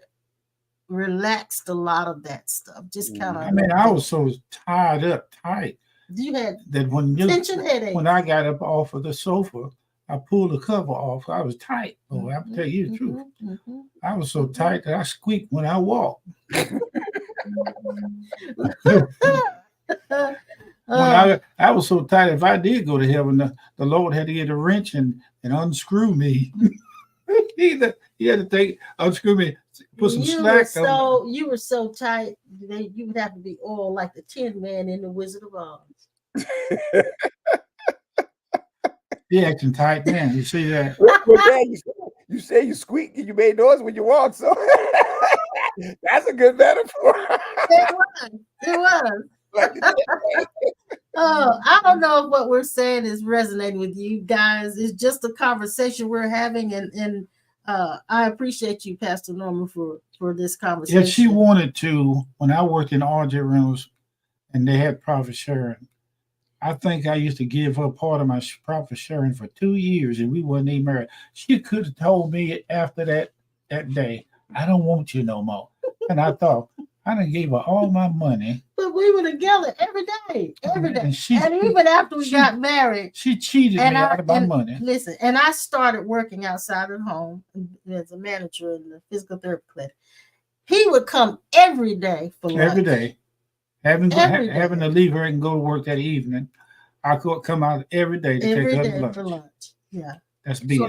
Speaker 1: relaxed a lot of that stuff. Just kind of.
Speaker 3: I mean, I was so tied up tight
Speaker 1: You had
Speaker 3: that when
Speaker 1: tension headache.
Speaker 3: when I got up off of the sofa, I pulled the cover off. I was tight. Oh, I'll tell you the truth. I was so tight that I squeaked when I walked. I was so tight, if I did go to heaven, the Lord had to get a wrench and unscrew me. he had to unscrew me, put some slack on.
Speaker 1: You were so tight that you would have to be all like the Tin Man in the Wizard of Oz.
Speaker 3: He acting tight, man. You see that?
Speaker 2: Well, Dad, you say you squeak and you made noise when you walk, so that's a good metaphor.
Speaker 1: It was. Oh, I don't know if what we're saying is resonating with you guys. It's just a conversation we're having, and I appreciate you, Pastor Norman, for this conversation.
Speaker 3: If she wanted to, when I worked in RJ Reynolds and they had profit sharing, I think I used to give her part of my profit sharing for 2 years, and we wasn't even married. She could have told me after that day, I don't want you no more. And I thought, I done gave her all my money.
Speaker 1: But we were together every day. And even after we got married.
Speaker 3: She cheated me out of my money.
Speaker 1: Listen, and I started working outside of home as a manager in the physical therapy clinic. He would come every day for lunch.
Speaker 3: Every day. Having to leave her and go to work that evening, I could come out every day to take her to lunch.
Speaker 1: For lunch. Yeah.
Speaker 3: That's big.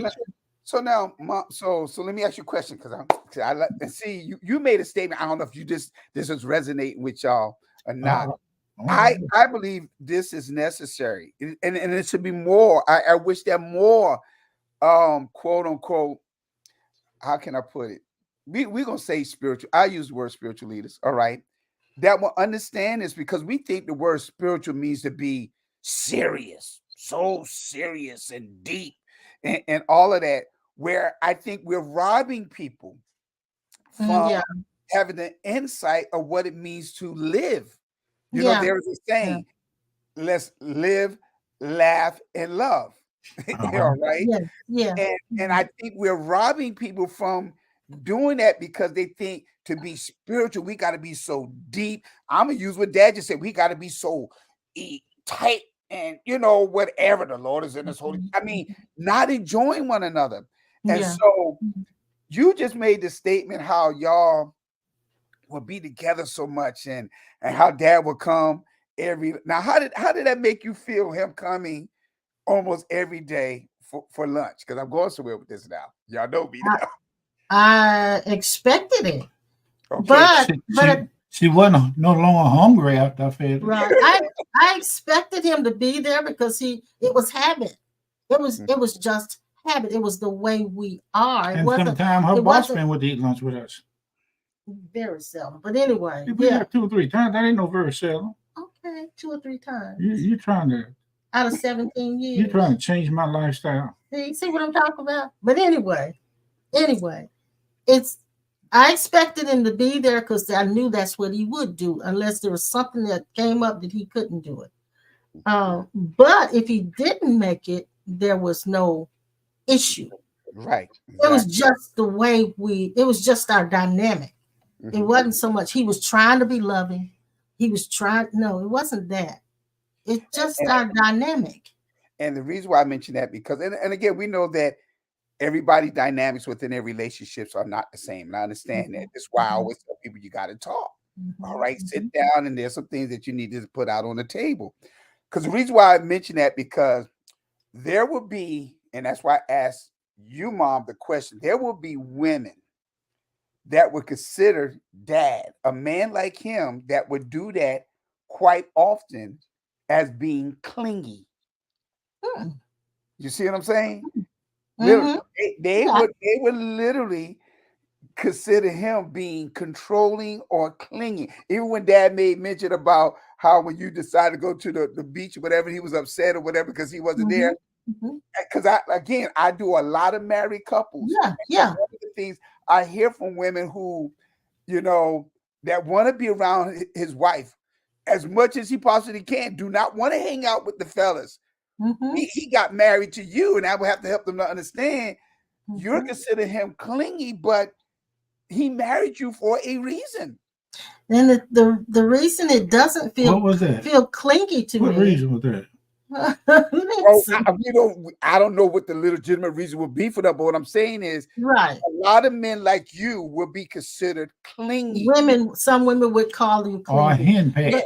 Speaker 2: So now, Mom, so let me ask you a question, because I see you made a statement. I don't know if this is resonating with y'all or not. I believe this is necessary, and it should be more. I wish there more, quote unquote. How can I put it? We're gonna say spiritual. I use the word spiritual leaders. All right, that will understand this, because we think the word spiritual means to be serious, so serious and deep, and all of that. Where I think we're robbing people from having the insight of what it means to live. You know, there is a saying, let's live, laugh, and love. Right?
Speaker 1: Yeah.
Speaker 2: And I think we're robbing people from doing that, because they think to be spiritual, we got to be so deep. I'm going to use what Dad just said. We got to be so tight and, whatever the Lord is in this holy. I mean, not enjoying one another. And so you just made the statement how y'all will be together so much, and how Dad will come now. How did that make you feel, him coming almost every day for lunch? Because I'm going somewhere with this now. Y'all know me now.
Speaker 1: I expected it.
Speaker 2: Okay.
Speaker 1: But
Speaker 3: she wasn't no longer hungry after I fed her.
Speaker 1: Right. I expected him to be there because it was habit. It was just habit. It was the way we are.
Speaker 3: And sometimes her boss man would eat lunch with us.
Speaker 1: Very seldom. But anyway.
Speaker 3: We got 2 or 3 times. That ain't no very seldom.
Speaker 1: Okay, 2 or 3 times.
Speaker 3: You're trying to.
Speaker 1: Out of 17 years.
Speaker 3: You're trying to change my lifestyle.
Speaker 1: See what I'm talking about? But anyway, I expected him to be there because I knew that's what he would do, unless there was something that came up that he couldn't do it. But if he didn't make it, there was no issue.
Speaker 2: Right. Exactly.
Speaker 1: It was just the way it was just our dynamic. Mm-hmm. It wasn't so much he was trying to be loving. No, it wasn't that. It's just our dynamic.
Speaker 2: And the reason why I mention that, because, and again, we know that everybody's dynamics within their relationships are not the same. And I understand that. That's why I always tell people you got to talk. All right, sit down, and there's some things that you need to put out on the table. Because the reason why I mention that, because there will be, and that's why I asked you, Mom, the question, there will be women that would consider Dad, a man like him, that would do that quite often, as being clingy. You see what I'm saying? Literally, they would literally consider him being controlling or clinging. Even when Dad made mention about how when you decided to go to the beach or whatever, he was upset or whatever because he wasn't there. Because I do a lot of married couples.
Speaker 1: Yeah.
Speaker 2: One of the things I hear from women who, that want to be around his wife as much as he possibly can, do not want to hang out with the fellas. He got married to you, and I would have to help them to understand you're considering him clingy, but he married you for a reason.
Speaker 1: And the reason it doesn't feel clingy to me.
Speaker 3: What reason was that?
Speaker 2: I don't know what the legitimate reason would be for that, but what I'm saying is,
Speaker 1: right,
Speaker 2: a lot of men like you will be considered clingy.
Speaker 1: Some women would call you clingy.
Speaker 3: Or henpecked.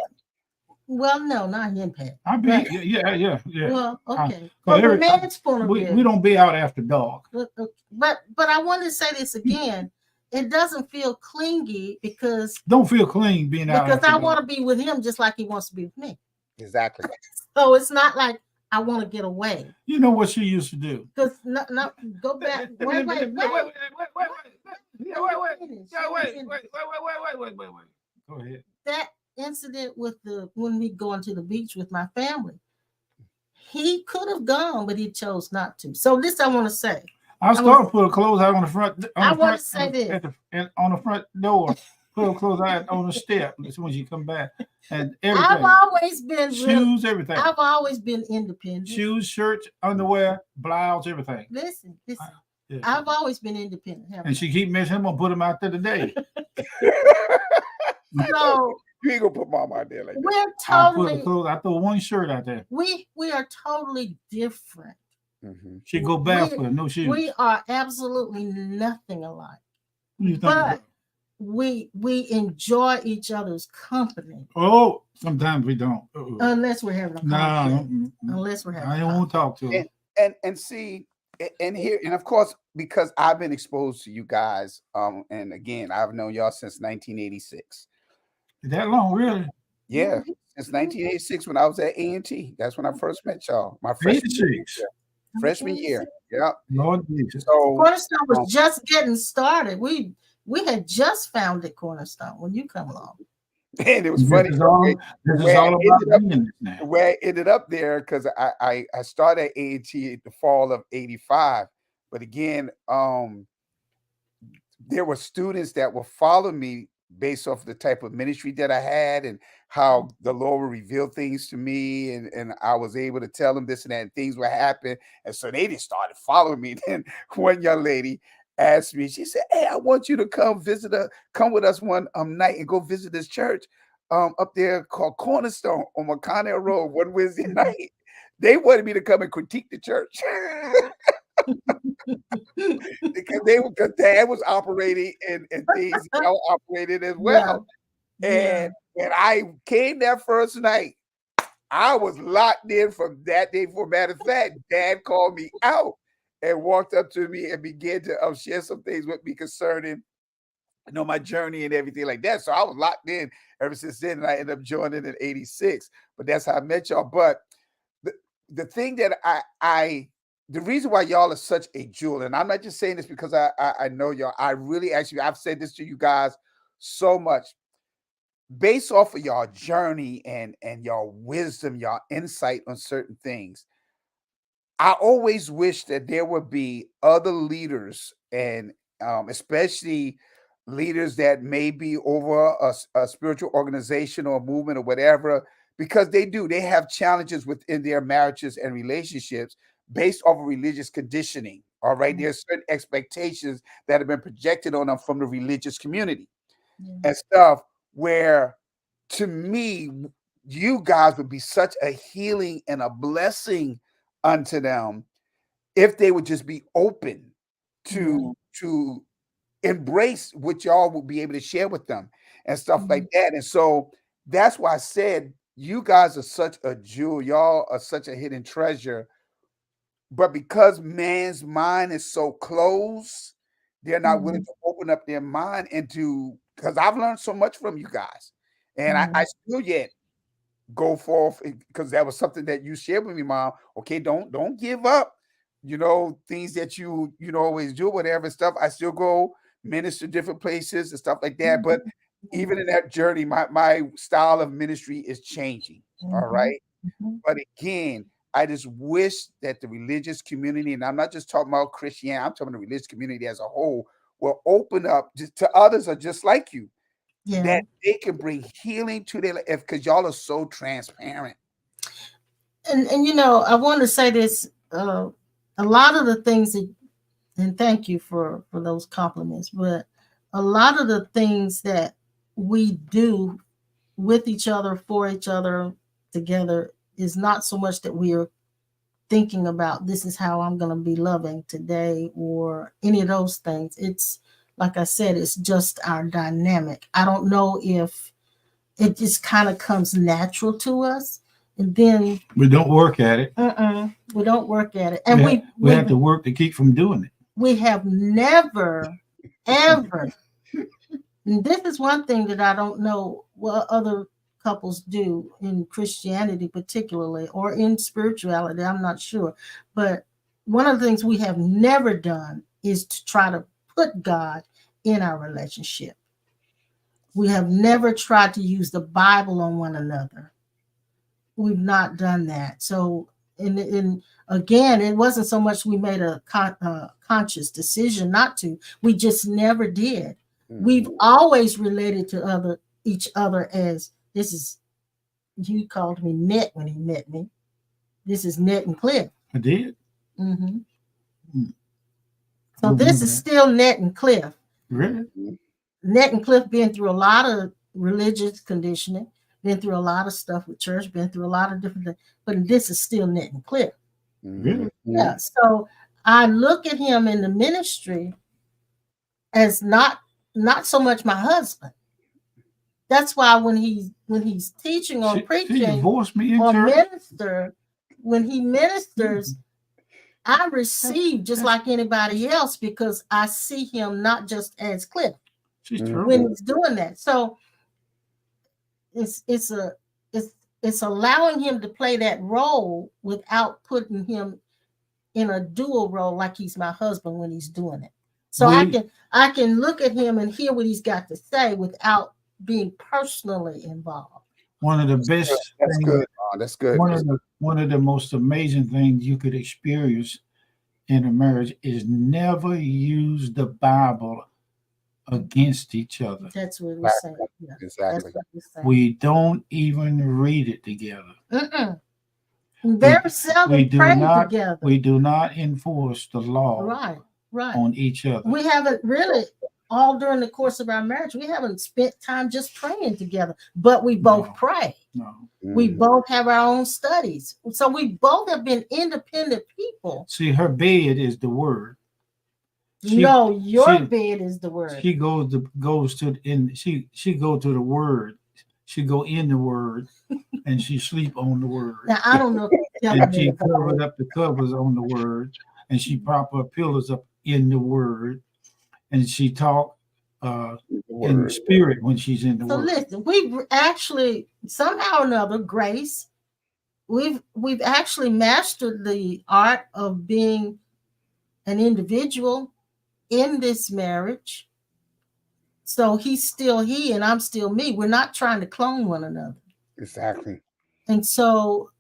Speaker 1: Well, no, not henpecked.
Speaker 3: Yeah.
Speaker 1: Well, okay. From a man's point of view,
Speaker 3: we don't be out after dark.
Speaker 1: But I want to say this again. It doesn't feel clingy because
Speaker 3: don't feel clean being out
Speaker 1: because I want to be with him just like he wants to be with me.
Speaker 2: Exactly.
Speaker 1: So it's not like I want to get away.
Speaker 3: You know what she used to do?
Speaker 1: Because go back. Wait.
Speaker 3: Go ahead.
Speaker 1: That incident with when we go into the beach with my family, he could have gone, but he chose not to. So this I want to say.
Speaker 3: I started to put clothes out on the front.
Speaker 1: I want to say this
Speaker 3: on the front door. Put clothes out on the step as soon as you come back, and everything.
Speaker 1: I've always been
Speaker 3: shoes, everything.
Speaker 1: I've always been independent.
Speaker 3: Shoes, shirts, underwear, blouse, everything.
Speaker 1: Listen. Yeah. I've always been independent.
Speaker 3: And she keep messing him. I'm gonna put him out there today.
Speaker 1: So
Speaker 2: you ain't gonna put Mom out there like that.
Speaker 1: We're totally.
Speaker 3: I throw one shirt out there.
Speaker 1: We are totally different.
Speaker 3: She go barefoot, no shoes.
Speaker 1: We are absolutely nothing alike. But we enjoy each other's company.
Speaker 3: Oh, sometimes we don't.
Speaker 1: Unless we're having a conversation. Unless we're having.
Speaker 3: I don't want to talk to her.
Speaker 2: And see, and here, and of course, because I've been exposed to you guys, and again, I've known y'all since 1986.
Speaker 3: That long, really?
Speaker 2: Yeah, since 1986 when I was at A&T. That's when I first met y'all. My freshman year. Yeah.
Speaker 3: Lord Jesus.
Speaker 2: So
Speaker 1: Cornerstone was just getting started. We had just founded Cornerstone when you come along.
Speaker 2: And it was funny. Where I ended up there, because I started at A&T at the fall of 85. But again, there were students that would follow me based off the type of ministry that I had and how the Lord would reveal things to me, and I was able to tell them this and that, and things would happen. And so they just started following me. Then one young lady asked me, she said, "Hey, I want you to come with us one night and go visit this church up there called Cornerstone on McConnell Road one Wednesday night." They wanted me to come and critique the church. because Dad was operating and things operated as well. Yeah. And when I came that first night, I was locked in from that day. For a matter of fact, Dad called me out and walked up to me and began to share some things with me concerning my journey and everything like that. So I was locked in ever since then, and I ended up joining in 86. But that's how I met y'all. But the thing that the reason why y'all are such a jewel, and I'm not just saying this because I know y'all, I really actually, I've said this to you guys so much, based off of y'all journey and y'all wisdom, y'all insight on certain things. I always wish that there would be other leaders, and especially leaders that may be over a spiritual organization or movement or whatever, because they have challenges within their marriages and relationships based off of religious conditioning. All right. There's certain expectations that have been projected on them from the religious community and stuff, where to me, you guys would be such a healing and a blessing unto them if they would just be open to embrace what y'all will be able to share with them and stuff like that. And so that's why I said you guys are such a jewel. Y'all are such a hidden treasure. But because man's mind is so closed, they're not willing to open up their mind because I've learned so much from you guys. And I still yet go forth, because that was something that you shared with me, Mom. Okay, don't give up, things that you always do, whatever stuff. I still go minister different places and stuff like that. But even in that journey, my style of ministry is changing. All right. But again, I just wish that the religious community, and I'm not just talking about Christianity, I'm talking the religious community as a whole, will open up just to others are just like you,
Speaker 1: Yeah.
Speaker 2: that they can bring healing to their life because y'all are so transparent.
Speaker 1: And you know, I want to say this, a lot of the things that, and thank you for those compliments, but a lot of the things that we do with each other, for each other, together, is not so much that we are thinking about this is how I'm going to be loving today or any of those things. It's like I said, it's just our dynamic. I don't know if it just kind of comes natural to us, and then
Speaker 3: We don't work at it.
Speaker 1: we don't work at it, and
Speaker 3: we have to work to keep from doing it.
Speaker 1: We have never ever. And this is one thing that I don't know what other couples do in Christianity, particularly, or in spirituality. I'm not sure. But one of the things we have never done is to try to put God in our relationship. We have never tried to use the Bible on one another. We've not done that. So, and again, it wasn't so much we made a conscious decision not to. We just never did. We've always related to each other as, this is, you called me Net when he met me. This is Net and Cliff.
Speaker 3: I did.
Speaker 1: So this is still Net and Cliff.
Speaker 3: Really?
Speaker 1: Net and Cliff been through a lot of religious conditioning, been through a lot of stuff with church, been through a lot of different things, but this is still Net and Cliff.
Speaker 3: Really?
Speaker 1: Yeah. So I look at him in the ministry as not so much my husband. That's why when he's teaching or preaching or minister, when he ministers, I receive just like anybody else because I see him not just as Cliff when he's doing that. So it's allowing him to play that role without putting him in a dual role like he's my husband when he's doing it. So I can look at him and hear what he's got to say without being personally involved.
Speaker 3: One of the best
Speaker 2: that's
Speaker 3: things,
Speaker 2: good. Oh, that's good.
Speaker 3: One of the most amazing things you could experience in a marriage is never use the Bible against each other.
Speaker 1: That's what we're saying. Yeah,
Speaker 2: exactly.
Speaker 3: We don't even read it together.
Speaker 1: Very seldom pray together.
Speaker 3: We do not enforce the law
Speaker 1: right
Speaker 3: on each other.
Speaker 1: We haven't really, all during the course of our marriage, we haven't spent time just praying together, but we both pray. We both have our own studies. So we both have been independent people.
Speaker 3: See, her bed is the word.
Speaker 1: Your bed is the word.
Speaker 3: She goes to the word. She go in the word and she sleep on the word.
Speaker 1: Now I don't know.
Speaker 3: And she covered up the covers on the word, and she prop her pillows up in the word, and she talk in the spirit when she's in the word. So
Speaker 1: listen, we've actually somehow or another, Grace, we've actually mastered the art of being an individual in this marriage. So he's still he and I'm still me. We're not trying to clone one another.
Speaker 2: Exactly.
Speaker 1: And so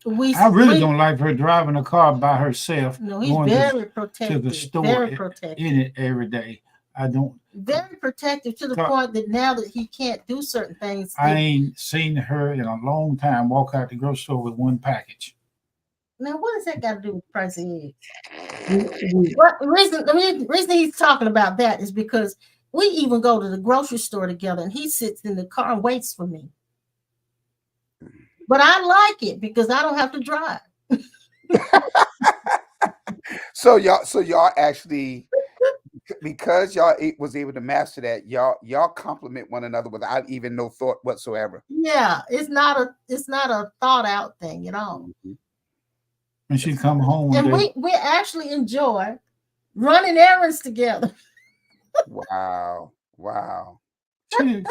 Speaker 3: I really don't like her driving a car by herself.
Speaker 1: No, he's very protective.
Speaker 3: To the store
Speaker 1: very protective.
Speaker 3: In it every day. I don't.
Speaker 1: Very protective to the point that now that he can't do certain things.
Speaker 3: I ain't seen her in a long time walk out the grocery store with one package.
Speaker 1: Now, what does that got to do with the price of eggs? The reason he's talking about that is because we even go to the grocery store together, and he sits in the car and waits for me. But I like it because I don't have to drive.
Speaker 2: So y'all actually, because y'all was able to master that, y'all compliment one another without even no thought whatsoever.
Speaker 1: Yeah, it's not a thought out thing at all.
Speaker 3: And she come home
Speaker 1: and we actually enjoy running errands together.
Speaker 2: Wow.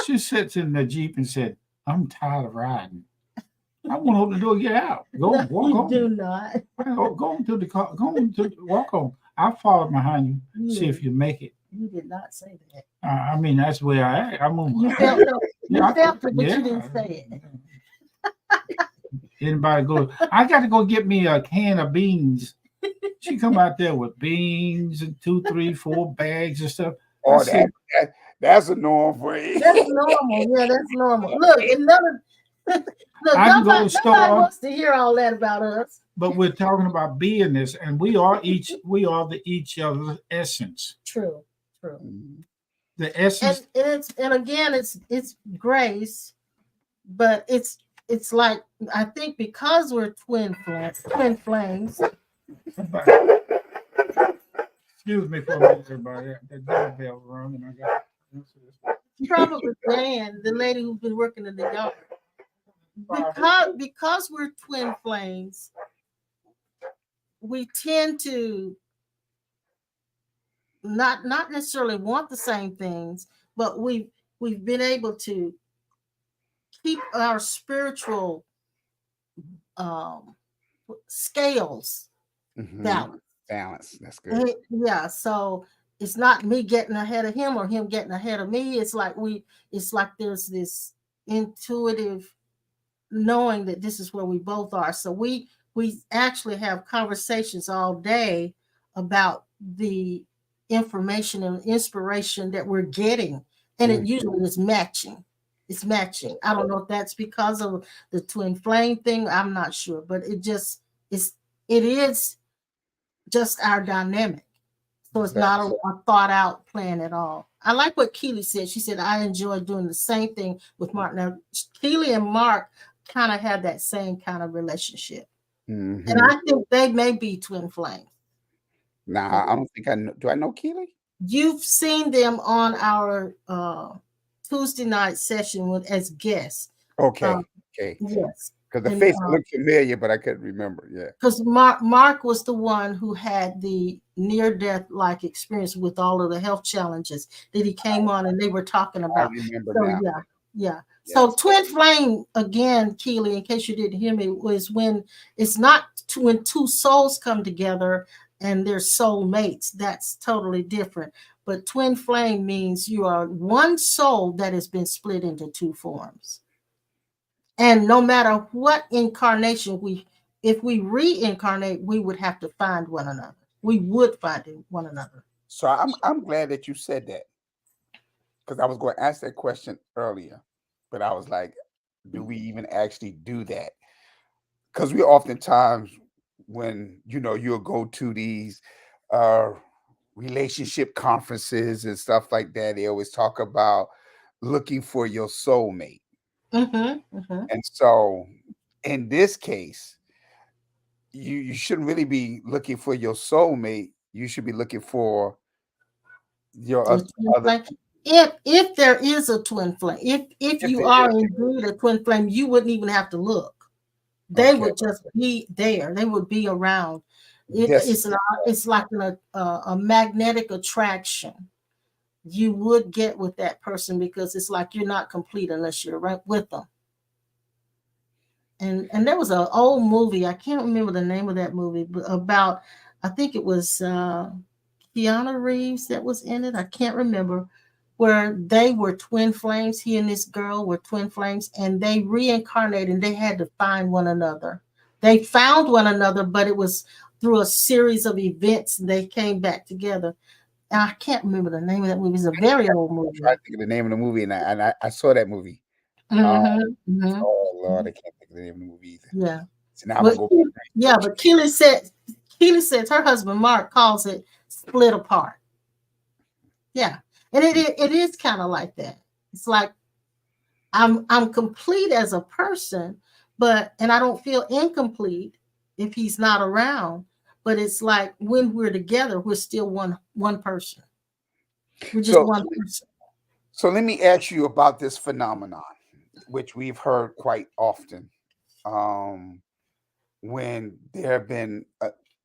Speaker 3: She sits in the Jeep and said, "I'm tired of riding. I want to open the door, get out. Go walk home."
Speaker 1: Do not.
Speaker 3: Go into the car. Walk home. I'll follow behind you. See if you make it.
Speaker 1: You did not say that.
Speaker 3: I mean, that's where I moved.
Speaker 1: You felt it. You
Speaker 3: Yeah,
Speaker 1: felt it, but
Speaker 3: yeah.
Speaker 1: you didn't say it.
Speaker 3: Anybody go? I got to go get me a can of beans. She come out there with beans and 2, 3, 4 bags and stuff. I
Speaker 2: Oh,
Speaker 3: said,
Speaker 2: that's a norm for you.
Speaker 1: That's normal. Yeah, that's normal. Look, and look,
Speaker 3: I can go to
Speaker 1: nobody
Speaker 3: the store,
Speaker 1: wants to hear all that about us.
Speaker 3: but we're talking about beingness, and we are each other's essence.
Speaker 1: True.
Speaker 3: The essence.
Speaker 1: And again, it's grace, but it's like, I think because we're twin flames.
Speaker 3: Excuse me for a minute, everybody. The doorbell rung, and I got.
Speaker 1: Probably Dan, the lady who's been working in the yard. Because we're twin flames, we tend to not necessarily want the same things, but we've been able to keep our spiritual scales balanced.
Speaker 2: Balance. That's good.
Speaker 1: Yeah, so it's not me getting ahead of him or him getting ahead of me. It's like there's this intuitive knowing that this is where we both are. So we actually have conversations all day about the information and inspiration that we're getting, and it usually is matching. It's matching. I don't know if that's because of the twin flame thing. I'm not sure, but it is just our dynamic. So it's not a thought out plan at all. I like what Keely said. She said, I enjoy doing the same thing with Mark. Now, Keely and Mark kind of have that same kind of relationship. And I think they may be twin flames.
Speaker 2: Nah, I don't think I know. Do I know Keely?
Speaker 1: You've seen them on our Tuesday night session as guests.
Speaker 2: Okay.
Speaker 1: Yes.
Speaker 2: Because the face looked familiar, but I couldn't remember. Yeah.
Speaker 1: Because Mark was the one who had the near-death-like experience with all of the health challenges that he came on and they were talking about.
Speaker 2: I remember
Speaker 1: so,
Speaker 2: now.
Speaker 1: Yeah.
Speaker 2: Yes.
Speaker 1: So twin flame, again, Keely, in case you didn't hear me, was when it's not when two souls come together and they're soul mates. That's totally different. But twin flame means you are one soul that has been split into two forms. And no matter what incarnation if we reincarnate, we would have to find one another. We would find one another.
Speaker 2: So I'm glad that you said that, because I was going to ask that question earlier, but I was like, do we even actually do that? Because we oftentimes, when you'll go to these relationship conferences and stuff like that, they always talk about looking for your soulmate. And so in this case, you shouldn't really be looking for your soulmate. You should be looking for your other.
Speaker 1: If there is a twin flame, if you are indeed a twin flame, you wouldn't even have to look. They would just be there. They would be around. It's like a magnetic attraction you would get with that person, because it's like you're not complete unless you're right with them. And there was an old movie, I can't remember the name of that movie, but about, I think it was Keanu Reeves that was in it. I can't remember, where they were twin flames. He and this girl were twin flames, and they reincarnated and they had to find one another. They found one another, but it was through a series of events they came back together. And I can't remember the name of that movie. It's a very old movie.
Speaker 2: I think of the name of the movie, and I saw that movie. Oh Lord, I can't think of the name of the movie either.
Speaker 1: Yeah.
Speaker 2: So now I'm gonna go.
Speaker 1: But Keely says her husband Mark calls it split apart. Yeah. And it is kind of like that. It's like I'm complete as a person, and I don't feel incomplete if he's not around. But it's like when we're together, we're still one person. We're just one person.
Speaker 2: So let me ask you about this phenomenon, which we've heard quite often. When there have been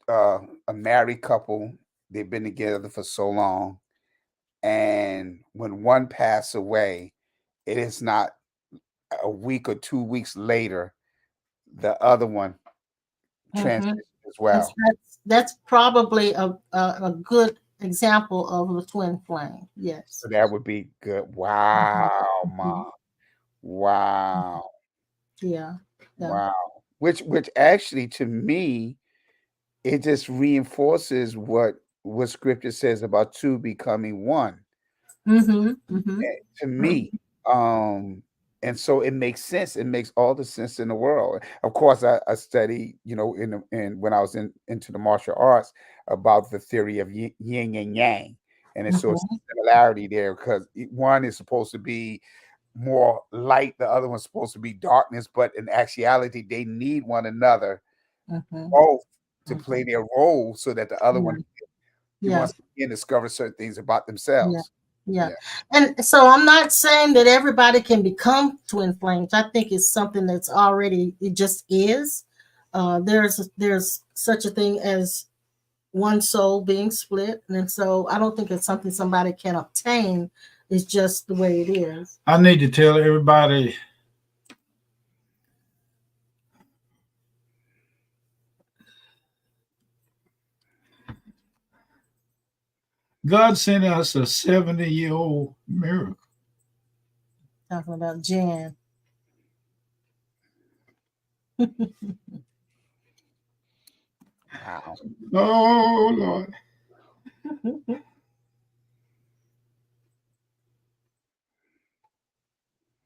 Speaker 2: a married couple, they've been together for so long, and when one passes away, it is not a week or 2 weeks later, the other one transitions as well.
Speaker 1: That's probably a good example of a twin flame. Yes.
Speaker 2: So that would be good. Wow, Mom. Wow.
Speaker 1: Yeah. Yeah.
Speaker 2: Wow. Which actually to me, it just reinforces what scripture says about two becoming one.
Speaker 1: Mm-hmm. Mm-hmm.
Speaker 2: To me, and so it makes sense. It makes all the sense in the world. Of course, I study, in when I was into the martial arts about the theory of yin and yang, and it's so it's a similarity there because one is supposed to be more light, the other one's supposed to be darkness, but in actuality, they need one another
Speaker 1: Mm-hmm.
Speaker 2: both to play their role so that the other one can
Speaker 1: Yeah.
Speaker 2: once again discover certain things about
Speaker 1: Yeah.
Speaker 2: themselves.
Speaker 1: Yeah. And so I'm not saying that everybody can become twin flames. I think it's something that's already, it just is. There's such a thing as one soul being split. And so I don't think it's something somebody can obtain. It's just the way it is.
Speaker 3: I need to tell everybody God sent us a 70-year-old miracle.
Speaker 1: Talking about Jan.
Speaker 2: Wow.
Speaker 3: Oh, Lord.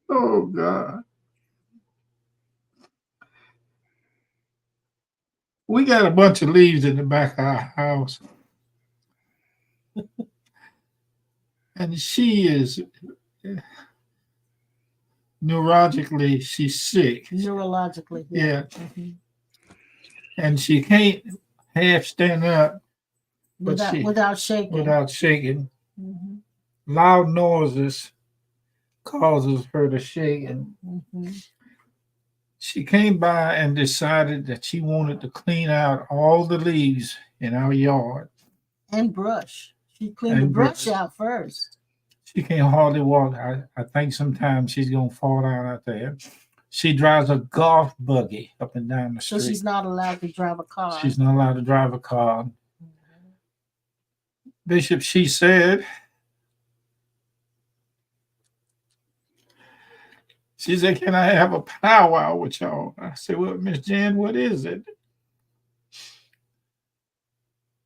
Speaker 3: Oh, God. We got a bunch of leaves in the back of our house. And she is neurologically, she's sick.
Speaker 1: Neurologically.
Speaker 3: Yeah.
Speaker 1: Mm-hmm.
Speaker 3: And she can't half stand up
Speaker 1: Without shaking.
Speaker 3: without shaking.
Speaker 1: Mm-hmm.
Speaker 3: Loud noises causes her to shake. And
Speaker 1: Mm-hmm.
Speaker 3: she came by and decided that she wanted to clean out all the leaves in our yard.
Speaker 1: And brush. She cleaned the brush out first.
Speaker 3: She can hardly walk. I think sometimes she's going to fall down out there. She drives a golf buggy up and down the street.
Speaker 1: So she's not allowed to drive a car.
Speaker 3: She's not allowed to drive a car. Mm-hmm. Bishop, she said, can I have a powwow with y'all? I said, well, Miss Jan, what is it?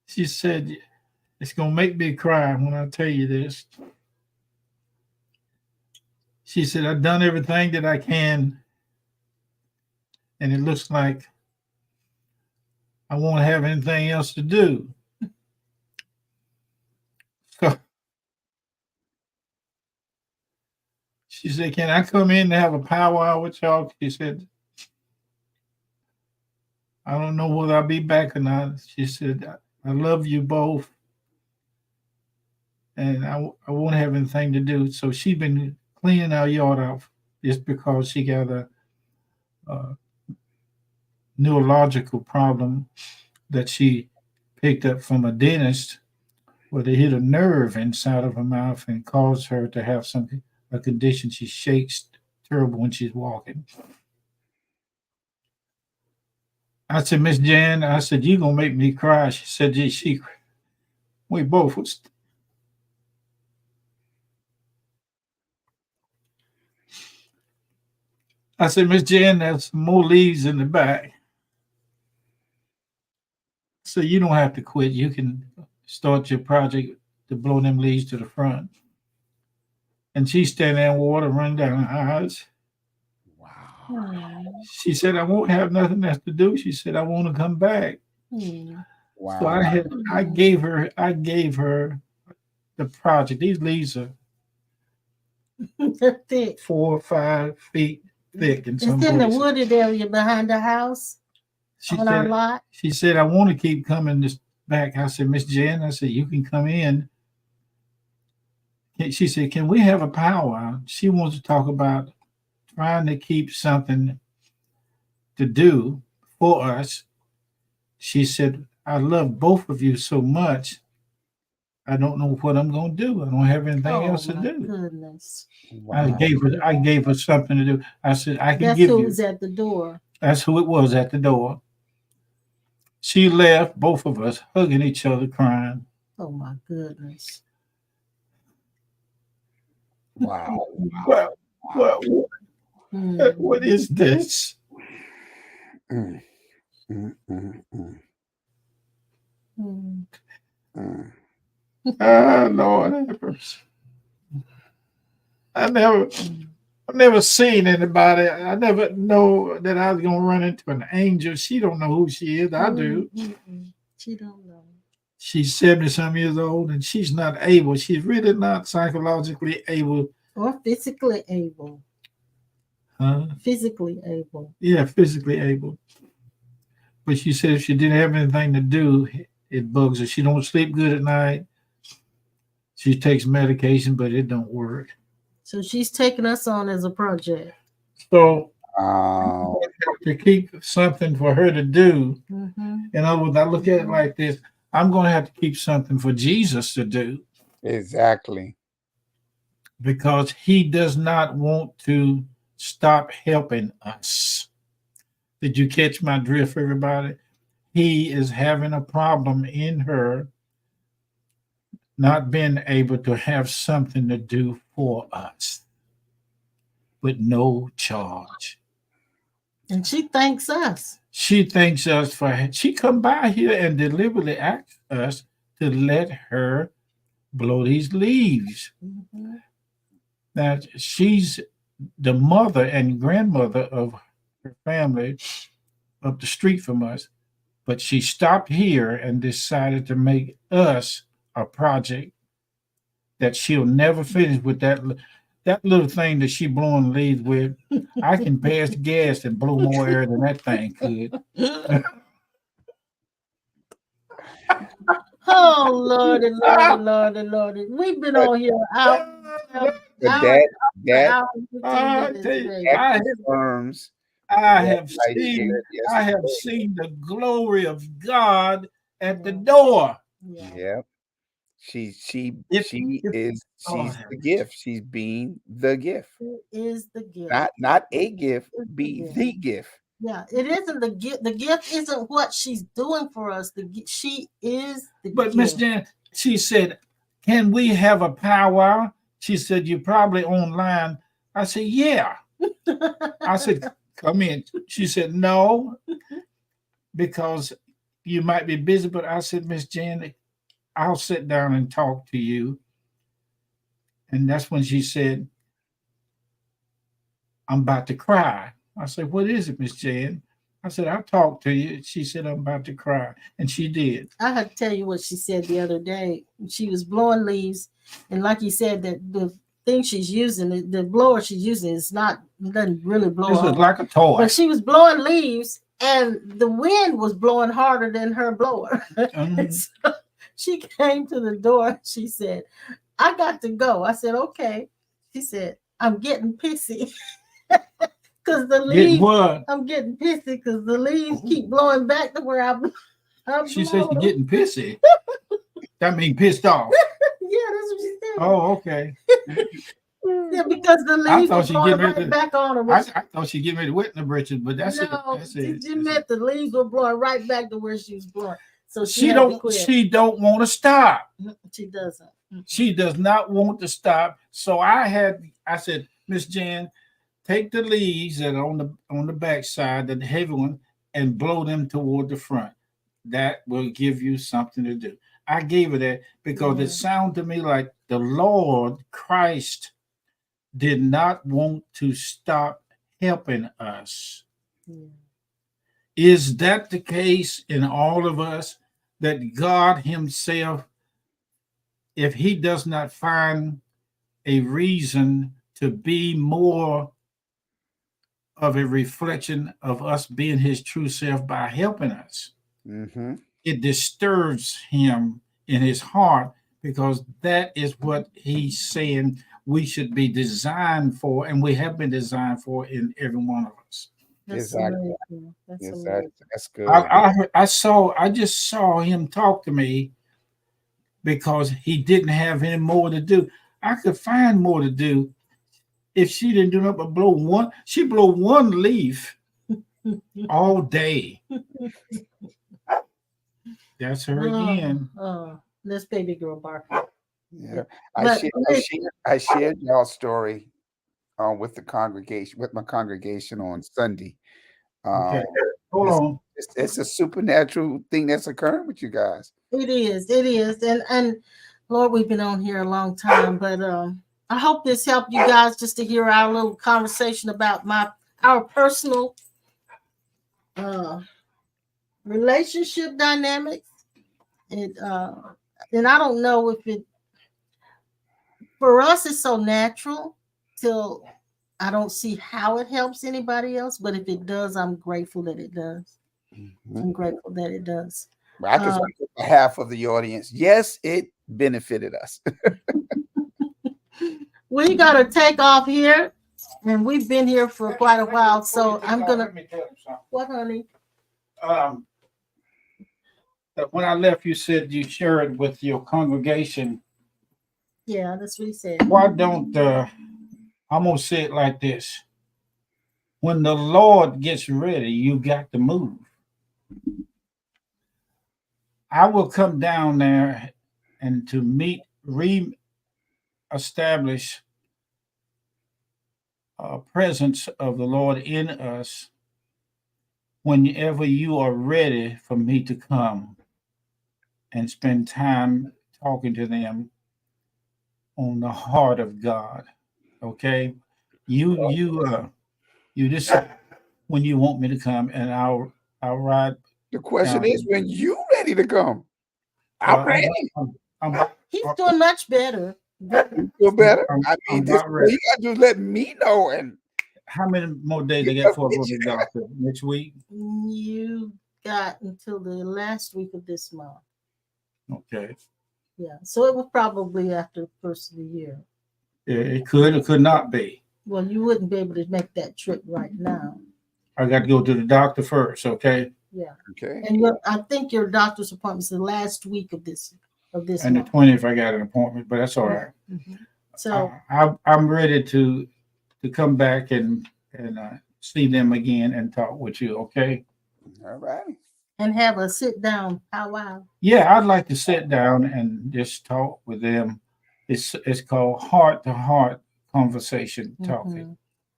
Speaker 3: She said, it's going to make me cry when I tell you this. She said, I've done everything that I can, and it looks like I won't have anything else to do. So she said, can I come in and have a powwow with y'all? She said, I don't know whether I'll be back or not. She said, I love you both, and I won't have anything to do. So she's been cleaning our yard out just because she got a neurological problem that she picked up from a dentist where they hit a nerve inside of her mouth and caused her to have a condition. She shakes terrible when she's walking. I said, Miss Jan, I said, you're going to make me cry. She said, we both was. I said, Miss Jan, there's more leaves in the back. So you don't have to quit. You can start your project to blow them leaves to the front. And she's standing there, water running down her eyes.
Speaker 2: Wow.
Speaker 3: She said, I won't have nothing else to do. She said, I want to come back.
Speaker 2: Wow.
Speaker 3: So I gave her the project. These leaves are
Speaker 1: thick.
Speaker 3: 4 or 5 feet thick in some
Speaker 1: It's in
Speaker 3: places.
Speaker 1: the wooded area behind the house. Our lot.
Speaker 3: She said, I want to keep coming this back. I said, Miss Jan, I said, you can come in. She said, can we have a powwow? She wants to talk about trying to keep something to do for us. She said, I love both of you so much. I don't know what I'm going to do. I don't have anything else to do.
Speaker 1: Goodness.
Speaker 3: Wow. I gave her something to do. I said, I can
Speaker 1: That's
Speaker 3: give
Speaker 1: who
Speaker 3: you.
Speaker 1: was at the door.
Speaker 3: That's who it was at the door. She left, both of us hugging each other, crying.
Speaker 1: Oh my goodness.
Speaker 2: Wow.
Speaker 3: Well, well,
Speaker 1: Mm.
Speaker 3: what is this?
Speaker 2: Mm, mm, mm, mm,
Speaker 1: Mm.
Speaker 2: mm.
Speaker 3: Ah, Lord have mercy. I never, I've never seen anybody. I never know that I was gonna run into an angel. She don't know who she is. I do.
Speaker 1: She don't know.
Speaker 3: She's 70 some years old and she's not able. She's really not psychologically able.
Speaker 1: Or physically able.
Speaker 3: Huh?
Speaker 1: Physically able.
Speaker 3: Yeah, physically able. But she said if she didn't have anything to do, it bugs her. She don't sleep good at night. She takes medication, but it don't work.
Speaker 1: So she's taking us on as a project.
Speaker 3: So
Speaker 2: Wow.
Speaker 3: to keep something for her to do,
Speaker 1: Mm-hmm.
Speaker 3: in other words, I look at it like this: I'm going to have to keep something for Jesus to do
Speaker 2: Exactly.
Speaker 3: because He does not want to stop helping us. Did you catch my drift, everybody? He is having a problem in her not being able to have something to do for us with no charge.
Speaker 1: And she thanks us.
Speaker 3: She thanks us for she come by here and deliberately asked us to let her blow these leaves.
Speaker 1: Mm-hmm.
Speaker 3: Now she's the mother and grandmother of her family up the street from us, but she stopped here and decided to make us a project that she'll never finish with that little thing that she blowing leaves with. I can pass the gas and blow more air than that thing could.
Speaker 1: Oh Lordy, Lordy, Lordy, Lordy. We've been
Speaker 2: But
Speaker 1: on here out,
Speaker 2: but
Speaker 1: hour
Speaker 2: that
Speaker 1: hour and 15
Speaker 3: I
Speaker 1: minutes
Speaker 3: tell you,
Speaker 1: today.
Speaker 2: that confirms
Speaker 3: I
Speaker 2: what
Speaker 3: have
Speaker 2: I shared
Speaker 3: I have
Speaker 2: yesterday.
Speaker 3: seen the glory of God at the door.
Speaker 1: Yeah.
Speaker 2: Yep.
Speaker 3: If,
Speaker 2: She
Speaker 3: if
Speaker 2: is
Speaker 3: oh,
Speaker 2: she's the gift. She's being the gift.
Speaker 1: It is the gift.
Speaker 2: Not a gift,
Speaker 1: It's the
Speaker 2: be
Speaker 1: gift.
Speaker 2: the gift.
Speaker 1: Yeah, it isn't the gift. The gift isn't what she's doing for us. She is the
Speaker 3: but Miss
Speaker 1: gift.
Speaker 3: Jan, she said, "Can we have a powwow?" She said, "You're probably online." I said, "Yeah." I said, "Come in." She said, "No, because you might be busy." But I said, "Miss Jan, I'll sit down and talk to you." And that's when she said, "I'm about to cry." I said, "What is it, Miss Jan?" I said, "I'll talk to you." She said, "I'm about to cry." And she did.
Speaker 1: I had to tell you what she said the other day. She was blowing leaves, and like you said, that the thing she's using, the blower she's using, is not it doesn't really blow.
Speaker 3: This is
Speaker 1: hard.
Speaker 3: like a toy.
Speaker 1: But she was blowing leaves, and the wind was blowing harder than her blower. So she came to the door. She said, "I got to go." I said, "Okay." She said, "I'm getting pissy." Because the leaves,
Speaker 3: what?
Speaker 1: I'm getting pissy because the leaves keep blowing back to where I'm
Speaker 3: She says
Speaker 1: blowing
Speaker 3: she's
Speaker 1: them.
Speaker 3: getting pissy. That means pissed off.
Speaker 1: Yeah, that's what she said.
Speaker 3: Oh, okay.
Speaker 1: Yeah, because the
Speaker 3: I
Speaker 1: leaves were
Speaker 3: thought she
Speaker 1: blowing
Speaker 3: getting ready
Speaker 1: right
Speaker 3: to.
Speaker 1: back on her.
Speaker 3: I thought she getting ready to wet in the britches, but that's it.
Speaker 1: No,
Speaker 3: That's
Speaker 1: she
Speaker 3: it.
Speaker 1: just meant the leaves were blowing right back to where she was blowing. So she
Speaker 3: She
Speaker 1: had to
Speaker 3: don't.
Speaker 1: quit.
Speaker 3: She don't want to stop.
Speaker 1: She doesn't.
Speaker 3: She does not want to stop. So I said, Miss Jan, take the leaves that are on the back side, the heavy one, and blow them toward the front. That will give you something to do. I gave her that because it sounded to me like the Lord Christ did not want to stop helping us.
Speaker 1: Yeah.
Speaker 3: Is that the case in all of us that God Himself, if He does not find a reason to be more of a reflection of us being His true self by helping us,
Speaker 2: Mm-hmm.
Speaker 3: it disturbs Him in His heart because that is what He's saying we should be designed for, and we have been designed for in every one of us.
Speaker 1: That's
Speaker 2: Exactly.
Speaker 1: amazing. That's
Speaker 2: Yes,
Speaker 1: amazing.
Speaker 2: that's good.
Speaker 3: I just saw him talk to me because he didn't have any more to do. I could find more to do if she didn't do nothing but blow one. She blow one leaf all day. That's her again.
Speaker 1: This baby girl barking.
Speaker 2: Yeah,
Speaker 1: But
Speaker 2: I shared y'all's story with my congregation on Sunday.
Speaker 3: Okay.
Speaker 2: Um,
Speaker 3: Hold
Speaker 2: it's,
Speaker 3: on.
Speaker 2: it's a supernatural thing that's occurring with you guys.
Speaker 1: it is, and Lord, we've been on here a long time, but I hope this helped you guys just to hear our little conversation about our personal relationship dynamics. And I don't know if it for us it's so natural till I don't see how it helps anybody else, but if it does, I'm grateful that it does.
Speaker 2: Mhm.
Speaker 1: I'm grateful that it does.
Speaker 2: I can speak on behalf of the audience. Yes, it benefited us.
Speaker 1: We gotta take off here, and we've been here for quite a while. So I'm gonna.
Speaker 3: Let me tell you something.
Speaker 1: What, honey?
Speaker 3: That when I left, you said you share it with your congregation.
Speaker 1: Yeah, that's what he said.
Speaker 3: Why don't I'm gonna say it like this: when the Lord gets ready, you got to move. I will come down there and to re-establish a presence of the Lord in us whenever you are ready for me to come and spend time talking to them on the heart of God. Okay, you just when you want me to come, and I'll ride.
Speaker 2: The question
Speaker 3: down.
Speaker 2: is, when you ready to come, I'm ready.
Speaker 1: He's doing much better.
Speaker 2: You feel better? I mean,
Speaker 3: about
Speaker 2: all
Speaker 3: ready.
Speaker 2: you got to do is let me know. And
Speaker 3: How many more days they got for I go to the doctor next week?
Speaker 1: You got until the last week of this month.
Speaker 3: Okay.
Speaker 1: Yeah, so it was probably after the first of the year.
Speaker 3: It could or could not be.
Speaker 1: Well, you wouldn't be able to make that trip right now.
Speaker 3: I got to go to the doctor first. Okay.
Speaker 1: Yeah.
Speaker 2: okay.
Speaker 1: And I think your doctor's appointment is the last week of this
Speaker 3: And
Speaker 1: month.
Speaker 3: the 20th, I got an appointment, but that's all right.
Speaker 1: Mm-hmm. So
Speaker 3: I'm ready to come back and see them again and talk with you. Okay.
Speaker 2: All right.
Speaker 1: and have a sit down powwow.
Speaker 3: Yeah, I'd like to sit down and just talk with them. It's called heart to heart conversation talking.
Speaker 1: Mhm.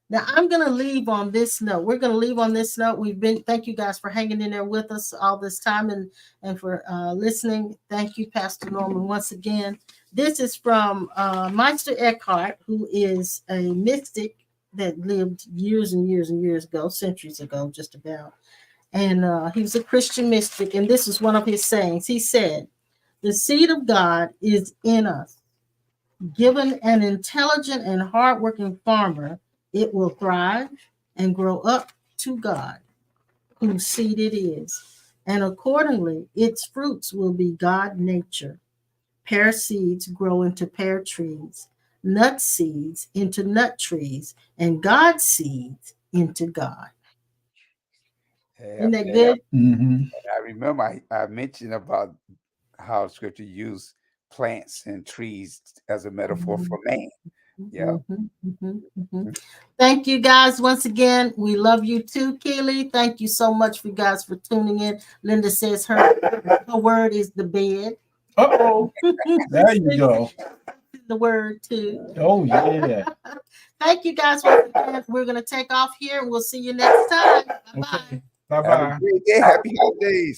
Speaker 1: Now I'm gonna leave on this note. We're gonna leave on this note. Thank you guys for hanging in there with us all this time and for listening. Thank you, Pastor Norman, once again. This is from Meister Eckhart, who is a mystic that lived years and years and years ago, centuries ago, just about. And he was a Christian mystic, and this is one of his sayings. He said, "The seed of God is in us. Given an intelligent and hardworking farmer, it will thrive and grow up to God, whose seed it is. And accordingly, its fruits will be God nature. Pear seeds grow into pear trees, nut seeds into nut trees, and God seeds into God." Isn't that good?
Speaker 3: Mm-hmm.
Speaker 2: I remember I mentioned about how scripture used plants and trees as a metaphor for man. Yeah.
Speaker 1: Thank you guys once again. We love you too, Keely. Thank you so much for you guys for tuning in. Linda says her word is the bed.
Speaker 3: Uh-oh. There you go.
Speaker 1: The word too.
Speaker 3: Oh, yeah.
Speaker 1: Thank you guys once again. We're going to take off here and we'll see you next time. Bye-bye.
Speaker 3: Okay. Bye-bye.
Speaker 2: Have a great day. Happy holidays.